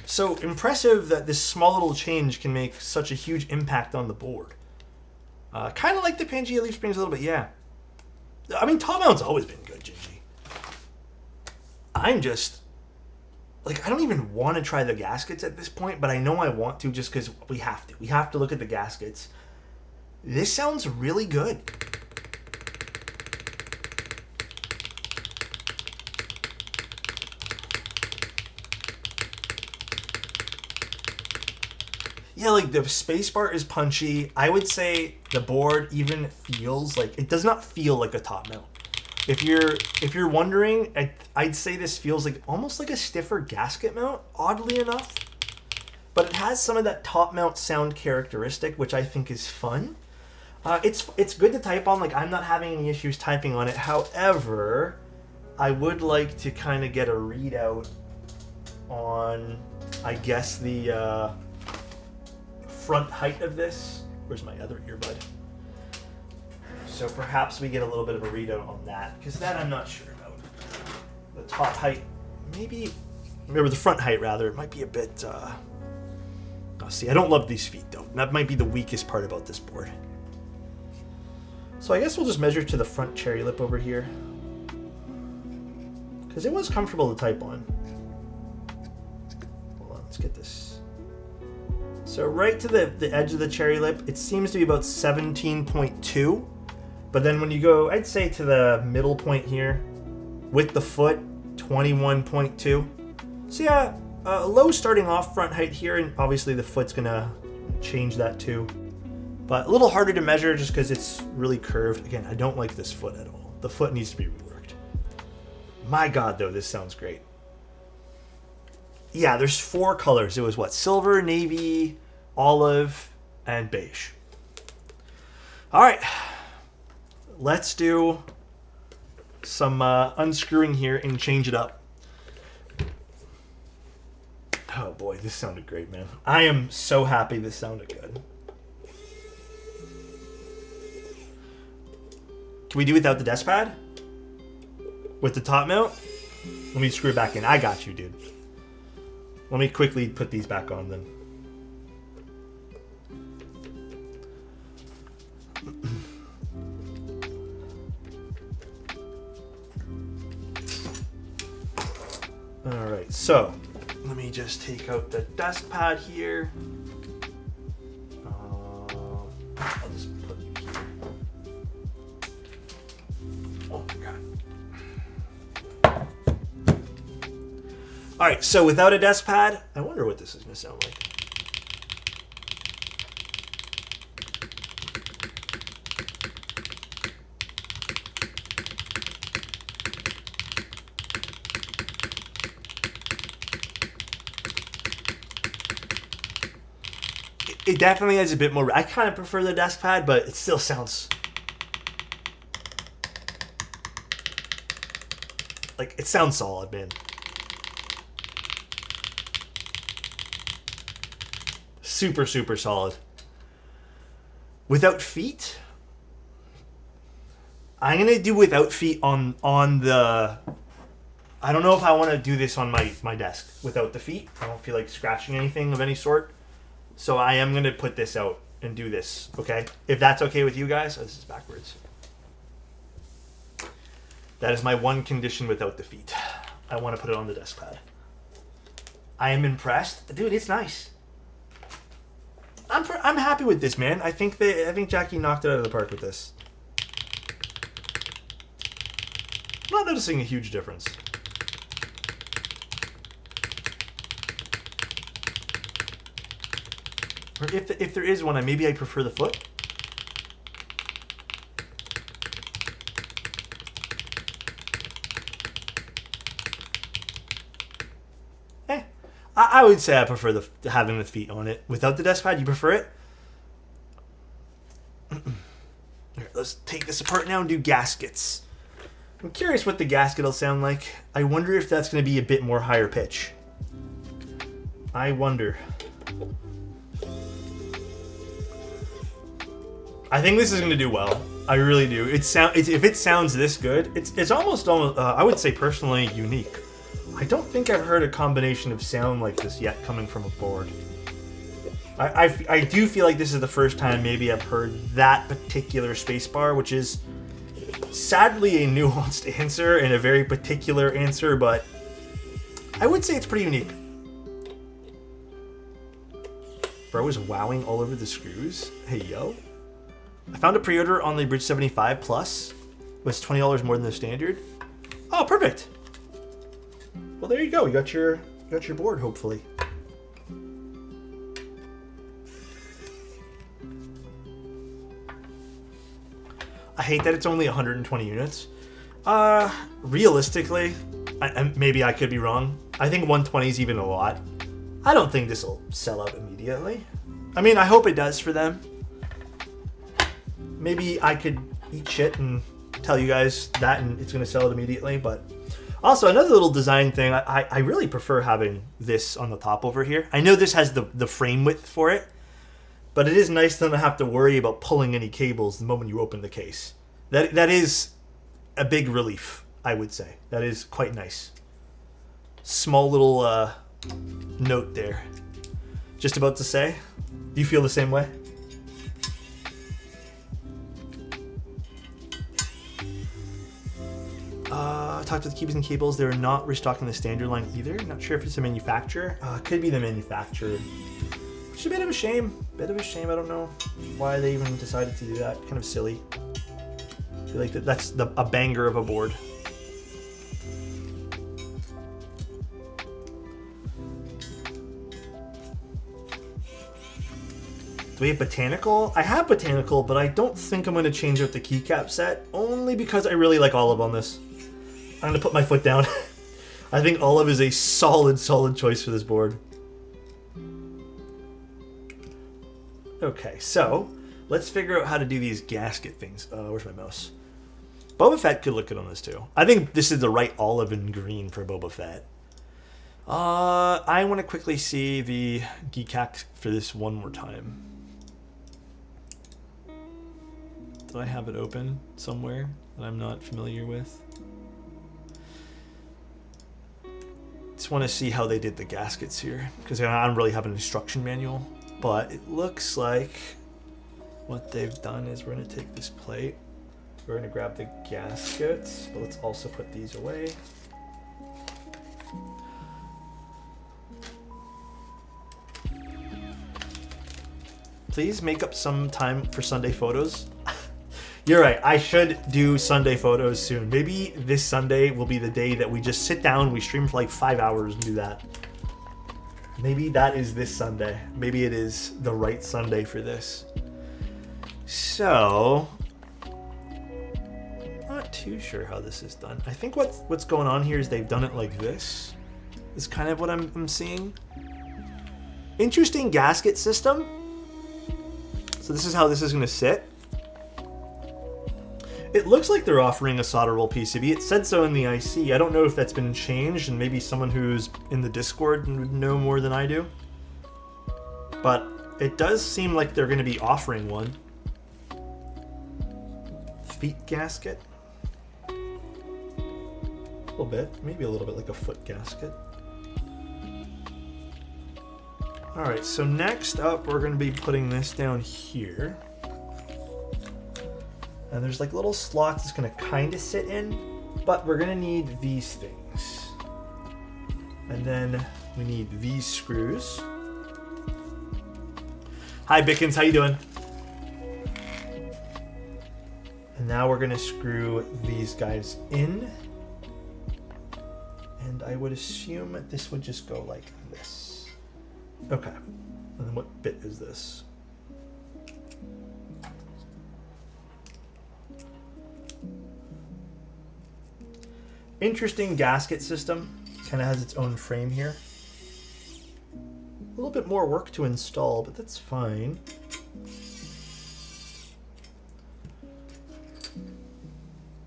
So impressive that this small little change can make such a huge impact on the board. Kind of like the Pangea leaf springs a little bit, yeah. I mean, top mount's always been good, Gingy. I'm just, like, I don't even want to try the gaskets at this point, but I know I want to just because we have to. We have to look at the gaskets. This sounds really good. Yeah, like the spacebar is punchy. I would say the board even feels like, it does not feel like a top mount. If you're wondering, I'd say this feels like almost like a stiffer gasket mount, oddly enough. But it has some of that top mount sound characteristic, which I think is fun. It's good to type on. Like, I'm not having any issues typing on it. However, I would like to kind of get a readout on, I guess, the front height of this. Where's my other earbud? So perhaps we get a little bit of a readout on that, because that I'm not sure about. The top height, maybe, or the front height rather, it might be a bit, see, I don't love these feet though. That might be the weakest part about this board. So I guess we'll just measure to the front cherry lip over here, because it was comfortable to type on. Hold on, let's get this. So right to the edge of the cherry lip, it seems to be about 17.2. But then when you go, I'd say to the middle point here, with the foot, 21.2. So yeah, a low starting off front height here, and obviously the foot's gonna change that too. But a little harder to measure just because it's really curved. Again, I don't like this foot at all. The foot needs to be reworked. My God, though, this sounds great. Yeah, there's 4 colors. It was what? Silver, navy, olive, and beige. All right. Let's do some unscrewing here and change it up. Oh boy, this sounded great, man. I am so happy this sounded good. Can we do without the desk pad? With the top mount? Let me screw it back in. I got you, dude. Let me quickly put these back on then. Alright, so let me just take out the desk pad here. I'll just put you here. Oh my God. Alright, so without a desk pad, I wonder what this is going to sound like. It definitely has a bit more. I kind of prefer the desk pad, but it still sounds like it sounds solid, man. Super, super solid. Without feet, I'm gonna do without feet on the. I don't know if I want to do this on my desk without the feet. I don't feel like scratching anything of any sort. So I am going to put this out and do this, okay? If that's okay with you guys. Oh, this is backwards. That is my one condition without the feet. I want to put it on the desk pad. I am impressed. Dude, it's nice. I'm happy with this, man. I think Jackie knocked it out of the park with this. I'm not noticing a huge difference. Or if there is one, maybe I prefer the foot. I would say I prefer having the feet on it. Without the desk pad, you prefer it? Here, let's take this apart now and do gaskets. I'm curious what the gasket will sound like. I wonder if that's going to be a bit more higher pitch. I wonder. I think this is going to do well. I really do. If it sounds this good, it's almost I would say personally unique. I don't think I've heard a combination of sound like this yet coming from a board. I do feel like this is the first time maybe I've heard that particular spacebar, which is sadly a nuanced answer and a very particular answer, but I would say it's pretty unique. Bro is wowing all over the screws. Hey, yo. I found a pre-order on the Bridge 75 Plus. Was $20 more than the standard. Oh, perfect. Well, there you go. You got your board, hopefully. I hate that it's only 120 units. Realistically, maybe I could be wrong. I think 120 is even a lot. I don't think this will sell out immediately. I mean, I hope it does for them. Maybe I could eat shit and tell you guys that and it's going to sell it immediately. But also, another little design thing, I really prefer having this on the top over here. I know this has the frame width for it, but it is nice to not have to worry about pulling any cables the moment you open the case. That is a big relief, I would say. That is quite nice. Small little note there. Just about to say, do you feel the same way? Talked to the keys and cables. They're not restocking the standard line either. Not sure if it's a manufacturer. Could be the manufacturer. Which is a bit of a shame. I don't know why they even decided to do that. Kind of silly. I feel like that's a banger of a board. Do we have Botanical? I have Botanical, but I don't think I'm going to change out the keycap set. Only because I really like Olive on this. I'm going to put my foot down. I think Olive is a solid choice for this board. Okay, so let's figure out how to do these gasket things. Where's my mouse? Boba Fett could look good on this too. I think this is the right olive and green for Boba Fett. I want to quickly see the keycap for this one more time. Do I have it open somewhere that I'm not familiar with? Just want to see how they did the gaskets here, because I don't really have an instruction manual, but it looks like what they've done is we're going to take this plate, we're going to grab the gaskets, but let's also put these away. Please make up some time for Sunday photos. You're right, I should do Sunday photos soon. Maybe this Sunday will be the day that we just sit down, we stream for like 5 hours and do that. Maybe that is this Sunday. Maybe it is the right Sunday for this. So, not too sure how this is done. I think what's going on here is they've done it like this. Is kind of what I'm seeing. Interesting gasket system. So this is how this is going to sit. It looks like they're offering a solder roll PCB. It said so in the IC. I don't know if that's been changed, and maybe someone who's in the Discord would know more than I do. But it does seem like they're going to be offering one. Feet gasket. A little bit. Maybe a little bit like a foot gasket. Alright, so next up we're going to be putting this down here. And there's like little slots it's going to kind of sit in, but we're going to need these things. And then we need these screws. Hi Bickens, how you doing? And now we're going to screw these guys in. And I would assume that this would just go like this. Okay. And then what bit is this? Interesting gasket system. Kind of has its own frame here. A little bit more work to install, but that's fine.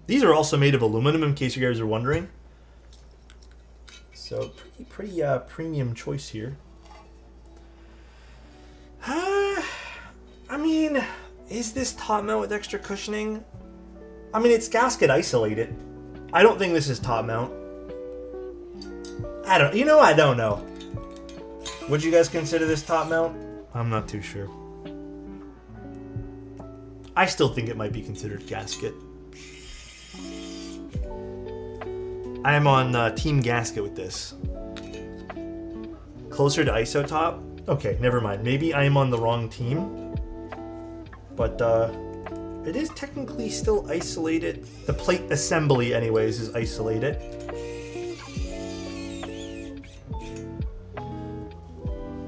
These are also made of aluminum, in case you guys are wondering. So pretty premium choice here. I mean, Is this top mount with extra cushioning? I mean, it's gasket isolated. I don't think this is top mount. I don't know. Would you guys consider this top mount? I'm not too sure. I still think it might be considered gasket. I am on Team Gasket with this. Closer to ISO top? Okay, never mind. Maybe I am on the wrong team. But it is technically still isolated. The plate assembly, anyways, is isolated.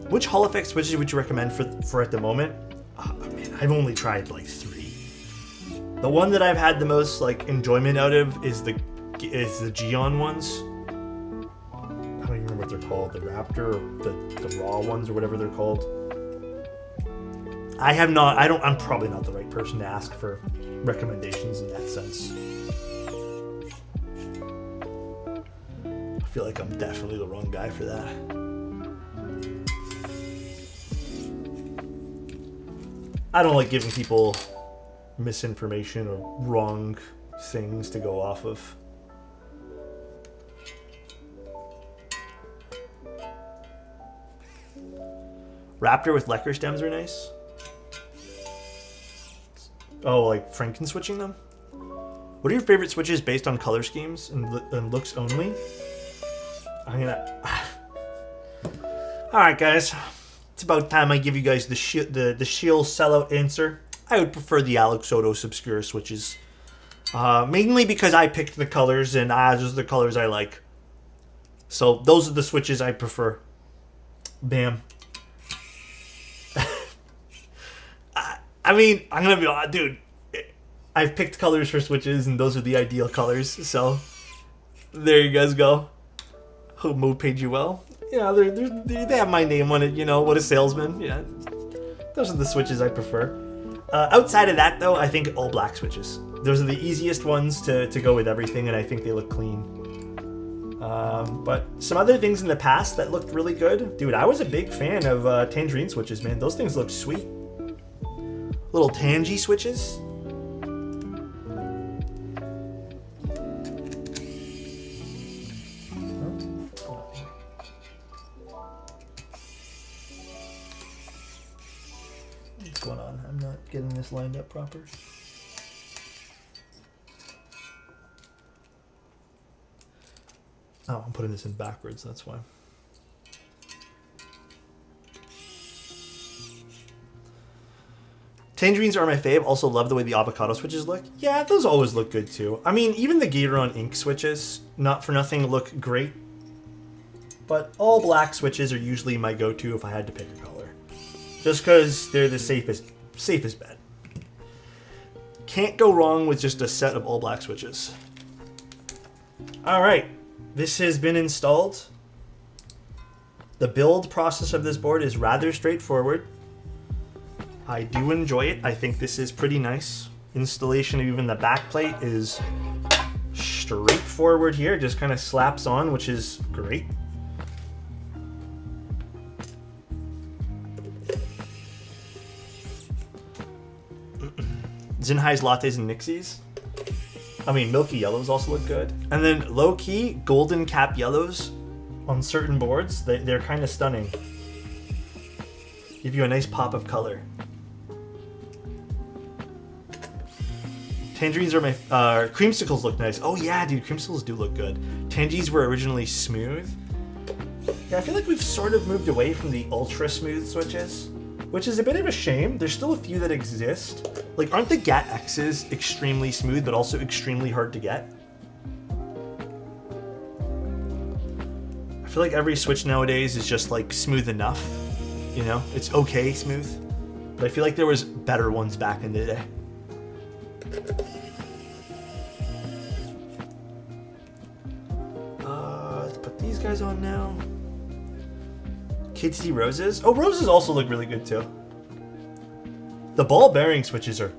Which Hall effect switches would you recommend for at the moment? Oh, man, I've only tried like 3. The one that I've had the most like enjoyment out of is the Geon ones. I don't even remember what they're called. The Raptor, or the Raw ones, or whatever they're called. I'm probably not the right person to ask for recommendations in that sense. I feel like I'm definitely the wrong guy for that. I don't like giving people misinformation or wrong things to go off of. Raptor with Lecker stems are nice. Oh, like Franken switching them? What are your favorite switches based on color schemes and looks only? I'm gonna... Alright guys, it's about time I give you guys the shield sellout answer. I would prefer the Alexotos Obscura switches. Mainly because I picked the colors and those are the colors I like. So those are the switches I prefer. Bam. I mean, I'm gonna be honest, dude. I've picked colors for switches, and those are the ideal colors. So there you guys go. Hope Mode paid you well. Yeah, they have my name on it. You know, what a salesman. Yeah, those are the switches I prefer. Outside of that, though, I think all black switches. Those are the easiest ones to go with everything, and I think they look clean. But some other things in the past that looked really good. Dude, I was a big fan of Tangerine switches, man. Those things look sweet. Little Tangy switches. What's going on? I'm not getting this lined up proper. Oh, I'm putting this in backwards, that's why. Tangerines are my fave. Also love the way the avocado switches look. Yeah, those always look good too. I mean, even the Gateron ink switches, not for nothing, look great. But all black switches are usually my go-to if I had to pick a color. Just because they're the safest bet. Can't go wrong with just a set of all black switches. Alright, this has been installed. The build process of this board is rather straightforward. I do enjoy it. I think this is pretty nice. Installation of even the back plate is straightforward here. Just kind of slaps on, which is great. Zinhai's Lattes and Nixies. I mean, Milky Yellows also look good. And then low-key, Golden Cap Yellows on certain boards. They're kind of stunning. Give you a nice pop of color. Tangerines are my... creamsicles look nice. Oh yeah, dude, creamsicles do look good. Tangies were originally smooth. Yeah, I feel like we've sort of moved away from the ultra smooth switches, which is a bit of a shame. There's still a few that exist. Like, aren't the GAT X's extremely smooth, but also extremely hard to get? I feel like every switch nowadays is just like smooth enough. You know, it's okay smooth. But I feel like there was better ones back in the day. Let's put these guys on now. KTT Roses. Oh, Roses also look really good too. The ball bearing switches are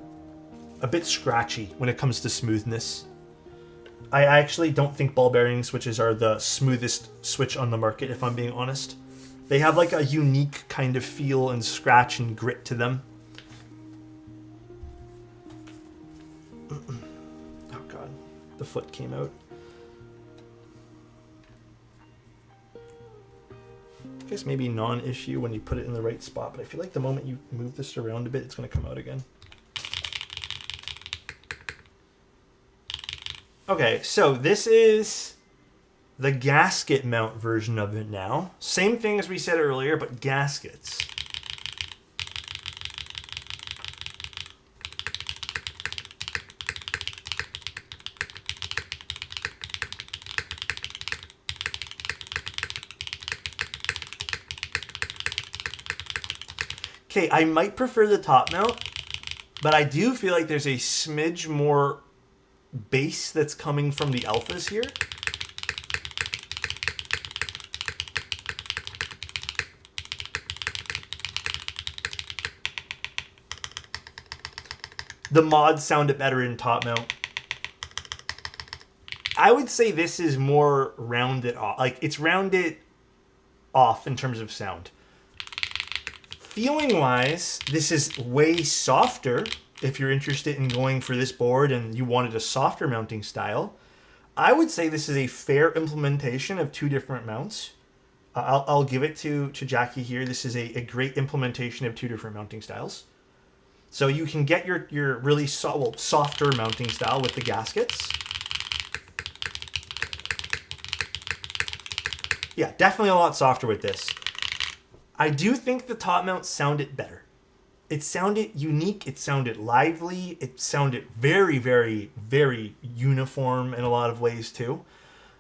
a bit scratchy when it comes to smoothness. I actually don't think ball bearing switches are the smoothest switch on the market, if I'm being honest. They have like a unique kind of feel and scratch and grit to them. Oh god, the foot came out. I guess maybe non-issue when you put it in the right spot, but I feel like the moment you move this around a bit, it's going to come out again. Okay, so this is the gasket mount version of it now. Same thing as we said earlier, but gaskets. Okay, I might prefer the top mount, but I do feel like there's a smidge more bass that's coming from the alphas here. The mods sound it better in top mount. I would say this is more rounded off. Like, it's rounded off in terms of sound. Feeling wise, this is way softer. If you're interested in going for this board and you wanted a softer mounting style, I would say this is a fair implementation of two different mounts. I'll give it to Jackie here. This is a great implementation of two different mounting styles. So you can get your really softer mounting style with the gaskets. Yeah, definitely a lot softer with this. I do think the top mount sounded better. It sounded unique. It sounded lively. It sounded very, very, very uniform in a lot of ways too.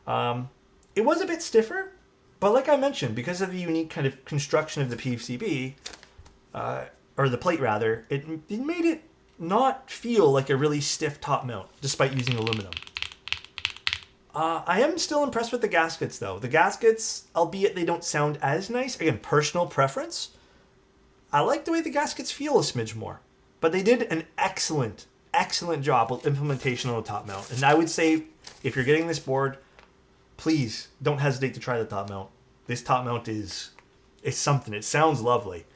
It was a bit stiffer, but like I mentioned, because of the unique kind of construction of the PCB, or the plate rather, it made it not feel like a really stiff top mount, despite using aluminum. I am still impressed with the gaskets though. The gaskets, albeit they don't sound as nice, again, personal preference, I like the way the gaskets feel a smidge more. But they did an excellent, excellent job with implementation on the top mount. And I would say, if you're getting this board, please don't hesitate to try the top mount. This top mount is something. It sounds lovely.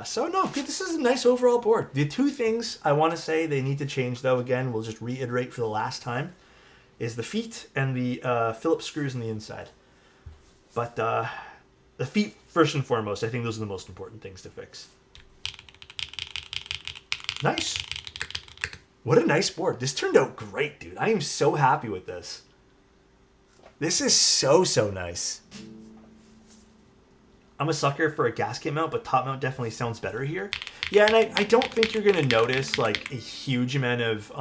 So no, this is a nice overall board. The two things I want to say they need to change though, again, we'll just reiterate for the last time, is the feet and the Phillips screws on the inside. But the feet, first and foremost, I think those are the most important things to fix. Nice. What a nice board. This turned out great, dude. I am so happy with this. This is so, so nice. I'm a sucker for a gasket mount, but top mount definitely sounds better here. Yeah, and I don't think you're going to notice like a huge amount of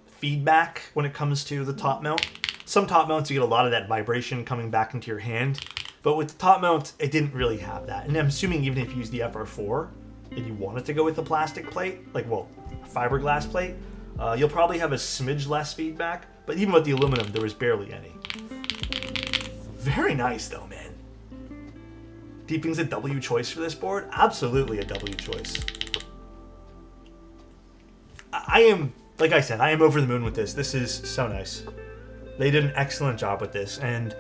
feedback when it comes to the top mount. Some top mounts, you get a lot of that vibration coming back into your hand. But with the top mount, it didn't really have that. And I'm assuming even if you use the FR4 and you wanted to go with a plastic plate, like, well, a fiberglass plate, you'll probably have a smidge less feedback. But even with the aluminum, there was barely any. Very nice, though, man. Do you think it's a W choice for this board? Absolutely a W choice. I am, like I said, I am over the moon with this. This is so nice. They did an excellent job with this. And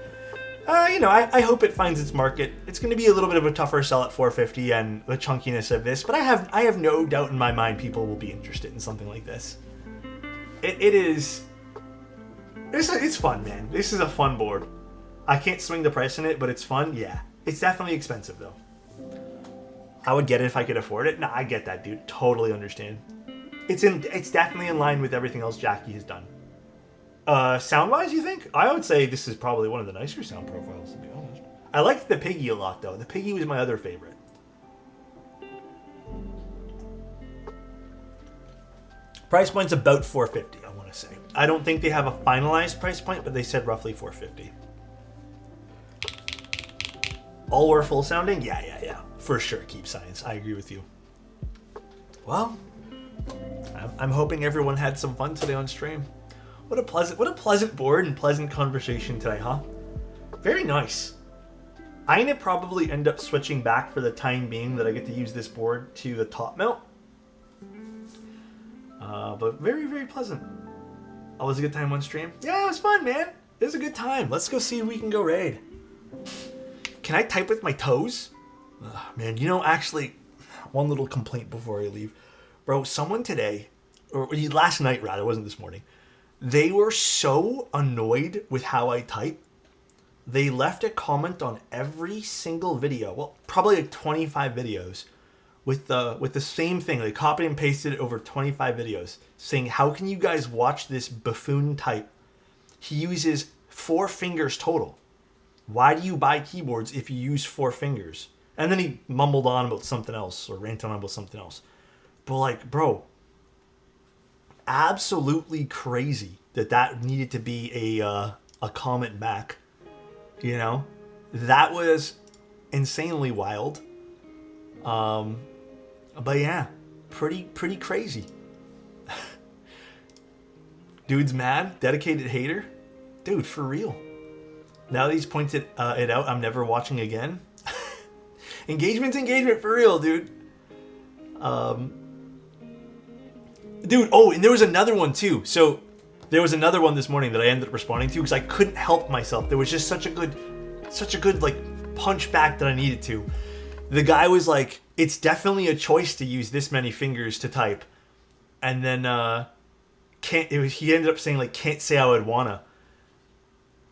I hope it finds its market. It's going to be a little bit of a tougher sell at 450 and the chunkiness of this, but I have no doubt in my mind people will be interested in something like this. It's fun, man. This is a fun board. I can't swing the price in it, but it's fun. Yeah, it's definitely expensive though. I would get it if I could afford it. Nah, I get that, dude. Totally understand. It's definitely in line with everything else Jackie has done. Sound-wise, you think? I would say this is probably one of the nicer sound profiles, to be honest. I liked the Piggy a lot, though. The Piggy was my other favorite. Price point's about $450, I want to say. I don't think they have a finalized price point, but they said roughly $450. All were full sounding? Yeah. For sure, keep science. I agree with you. Well, I'm hoping everyone had some fun today on stream. What a pleasant board and pleasant conversation today, huh? Very nice. I'm gonna probably end up switching back for the time being that I get to use this board to the top mount. But very, very pleasant. Always a good time on stream. Yeah, it was fun, man. It was a good time. Let's go see if we can go raid. Can I type with my toes? Man, actually, one little complaint before I leave. Bro, someone today or last night rather, it wasn't this morning. They were so annoyed with how I type. They left a comment on every single video. Well, probably like 25 videos with the same thing. They copied and pasted it over 25 videos saying, how can you guys watch this buffoon type? He uses 4 fingers total. Why do you buy keyboards if you use 4 fingers? And then he mumbled on about something else or ranted on about something else. But like, bro, absolutely crazy that needed to be a comment back. You know, that was insanely wild. But yeah, pretty crazy. Dude's mad, dedicated hater. Dude, for real. Now that he's pointed it out, I'm never watching again. Engagement's engagement for real, dude. Dude, oh, and there was another one too. So there was another one this morning that I ended up responding to because I couldn't help myself. There was just such a good like punch back that I needed to. The guy was like, it's definitely a choice to use this many fingers to type. And then he ended up saying like, can't say I would wanna.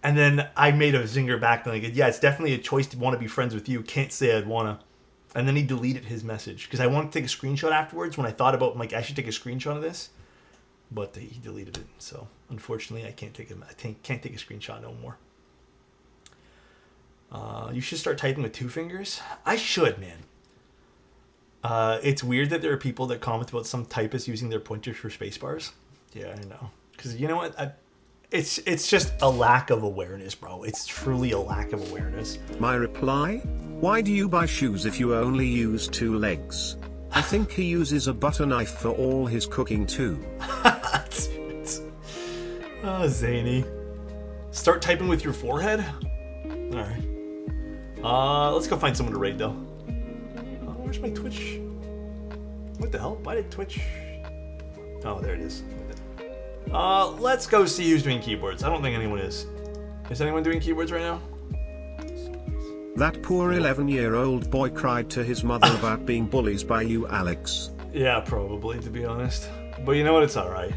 And then I made a zinger back and like, yeah, it's definitely a choice to want to be friends with you. Can't say I'd wanna. And then he deleted his message because I wanted to take a screenshot afterwards when I thought about like I should take a screenshot of this, but he deleted it. So unfortunately, I can't take a screenshot no more. You should start typing with 2 fingers. I should, man. It's weird that there are people that comment about some typists using their pointers for spacebars. Yeah, I know. Because you know what? It's just a lack of awareness, bro. It's truly a lack of awareness. My reply? Why do you buy shoes if you only use 2 legs? I think he uses a butter knife for all his cooking too. Oh, zany. Start typing with your forehead? Alright. Let's go find someone to raid though. Where's my Twitch? What the hell? Why did Twitch... Oh, there it is. Let's go see who's doing keyboards. I don't think anyone is. Is anyone doing keyboards right now? That poor 11-year-old boy cried to his mother about being bullied by you, Alex. Yeah, probably, to be honest. But you know what? It's alright.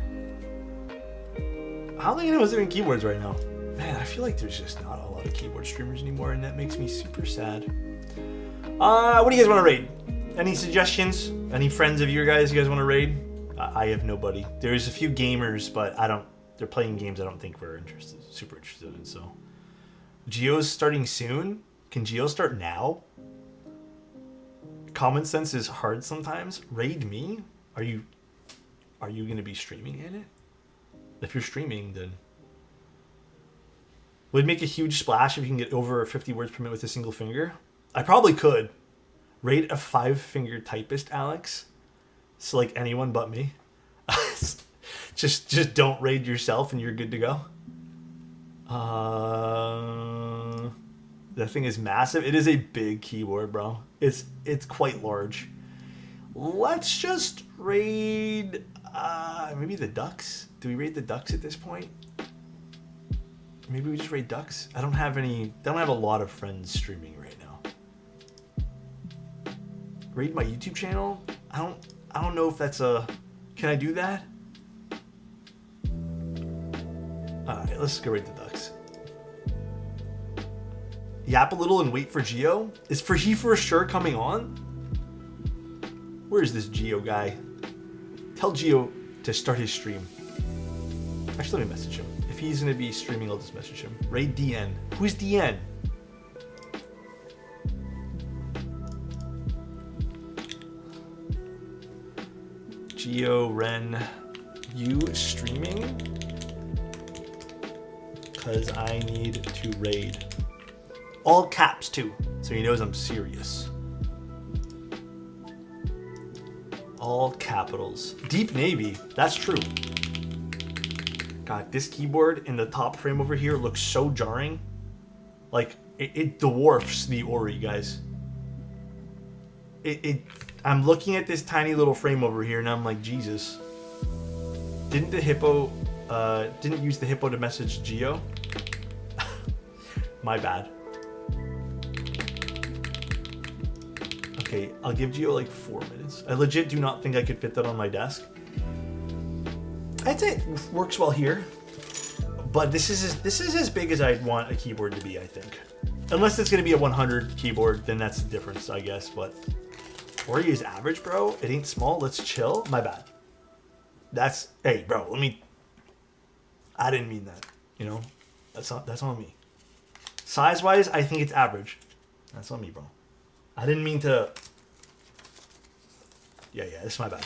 I don't think anyone's doing keyboards right now. Man, I feel like there's just not a lot of keyboard streamers anymore, and that makes me super sad. What do you guys want to raid? Any suggestions? Any friends of your guys you guys want to raid? I have nobody. There's a few gamers, but they're playing games I don't think we're super interested in, so. Geo's starting soon? Can Geo start now? Common sense is hard sometimes. Raid me? Are you gonna be streaming in it? If you're streaming, then would it make a huge splash if you can get over 50 words per minute with a single finger? I probably could. Raid a 5-finger typist, Alex. So like anyone but me. just don't raid yourself and you're good to go. That thing is massive. It is a big keyboard, bro. It's quite large. Let's just raid maybe the ducks. Do we raid the ducks at this point? Maybe we just raid ducks. I don't have a lot of friends streaming right now. Raid my YouTube channel? I don't know if that's can I do that? Alright, let's go raid the ducks. Yap a little and wait for Geo? Is he for sure coming on? Where is this Geo guy? Tell Geo to start his stream. Actually, let me message him. If he's going to be streaming, I'll just message him. Raid DN. Who's DN? Geo Ren, you streaming? Because I need to raid. All caps too, so he knows I'm serious. All capitals. Deep Navy, that's true. God, this keyboard in the top frame over here looks so jarring. Like, it dwarfs the Ori, guys. I'm looking at this tiny little frame over here and I'm like, Jesus. Didn't the Hippo, didn't use the Hippo to message Geo? My bad. Okay, I'll give Geo like 4 minutes. I legit do not think I could fit that on my desk. I'd say it works well here, but this is as big as I'd want a keyboard to be, I think. Unless it's gonna be a 100 keyboard, then that's the difference, I guess. But 40 is average, bro. It ain't small. Let's chill. My bad. Hey, bro. I didn't mean that. You know, that's on me. Size-wise, I think it's average. That's on me, bro. I didn't mean to. Yeah, this is my bad.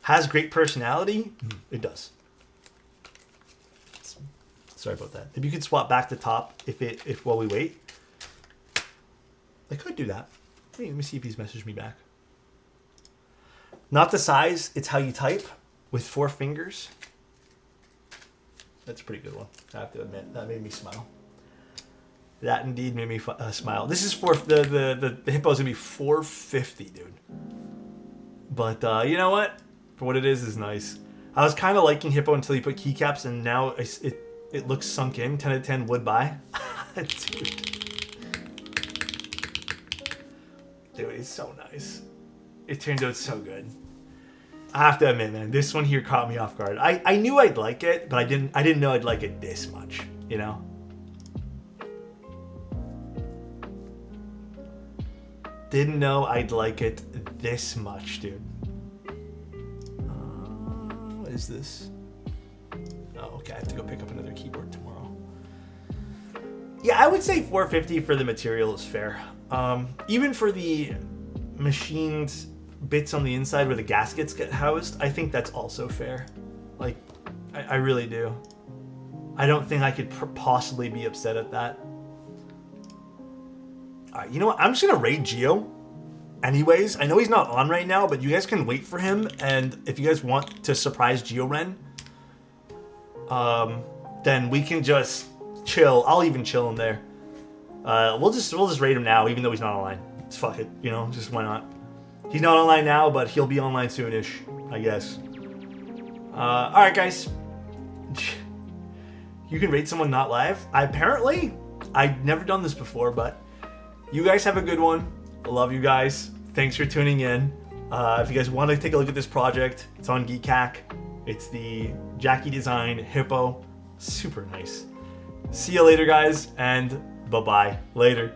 Has great personality? It does. Sorry about that. If you could swap back to top if while we wait. I could do that. Hey, let me see if he's messaged me back. Not the size, it's how you type with 4 fingers. That's a pretty good one, I have to admit. That made me smile. That indeed made me smile. This is for the Hippo's gonna be 450, dude. But you know what? For what it is nice. I was kind of liking Hippo until you put keycaps, and now it looks sunk in. 10 out of 10 would buy. Dude, it's so nice. It turned out so good. I have to admit, man, this one here caught me off guard. I knew I'd like it, but I didn't know I'd like it this much, you know? Didn't know I'd like it this much, dude. What is this? Oh, okay, I have to go pick up another keyboard tomorrow. Yeah, I would say 450 for the material is fair. Even for the machined bits on the inside where the gaskets get housed, I think that's also fair. Like, I really do. I don't think I could possibly be upset at that. Alright, you know what? I'm just gonna raid Geo. Anyways, I know he's not on right now, but you guys can wait for him. And if you guys want to surprise Geo Ren, then we can just chill. I'll even chill in there. We'll just raid him now, even though he's not online. Just fuck it, you know, just why not? He's not online now, but he'll be online soonish, I guess. Alright, guys. You can rate someone not live. I've never done this before, but you guys have a good one. I love you guys. Thanks for tuning in. If you guys want to take a look at this project, it's on Geekhack. It's the Jackie design Hippo. Super nice. See you later, guys, and bye-bye. Later.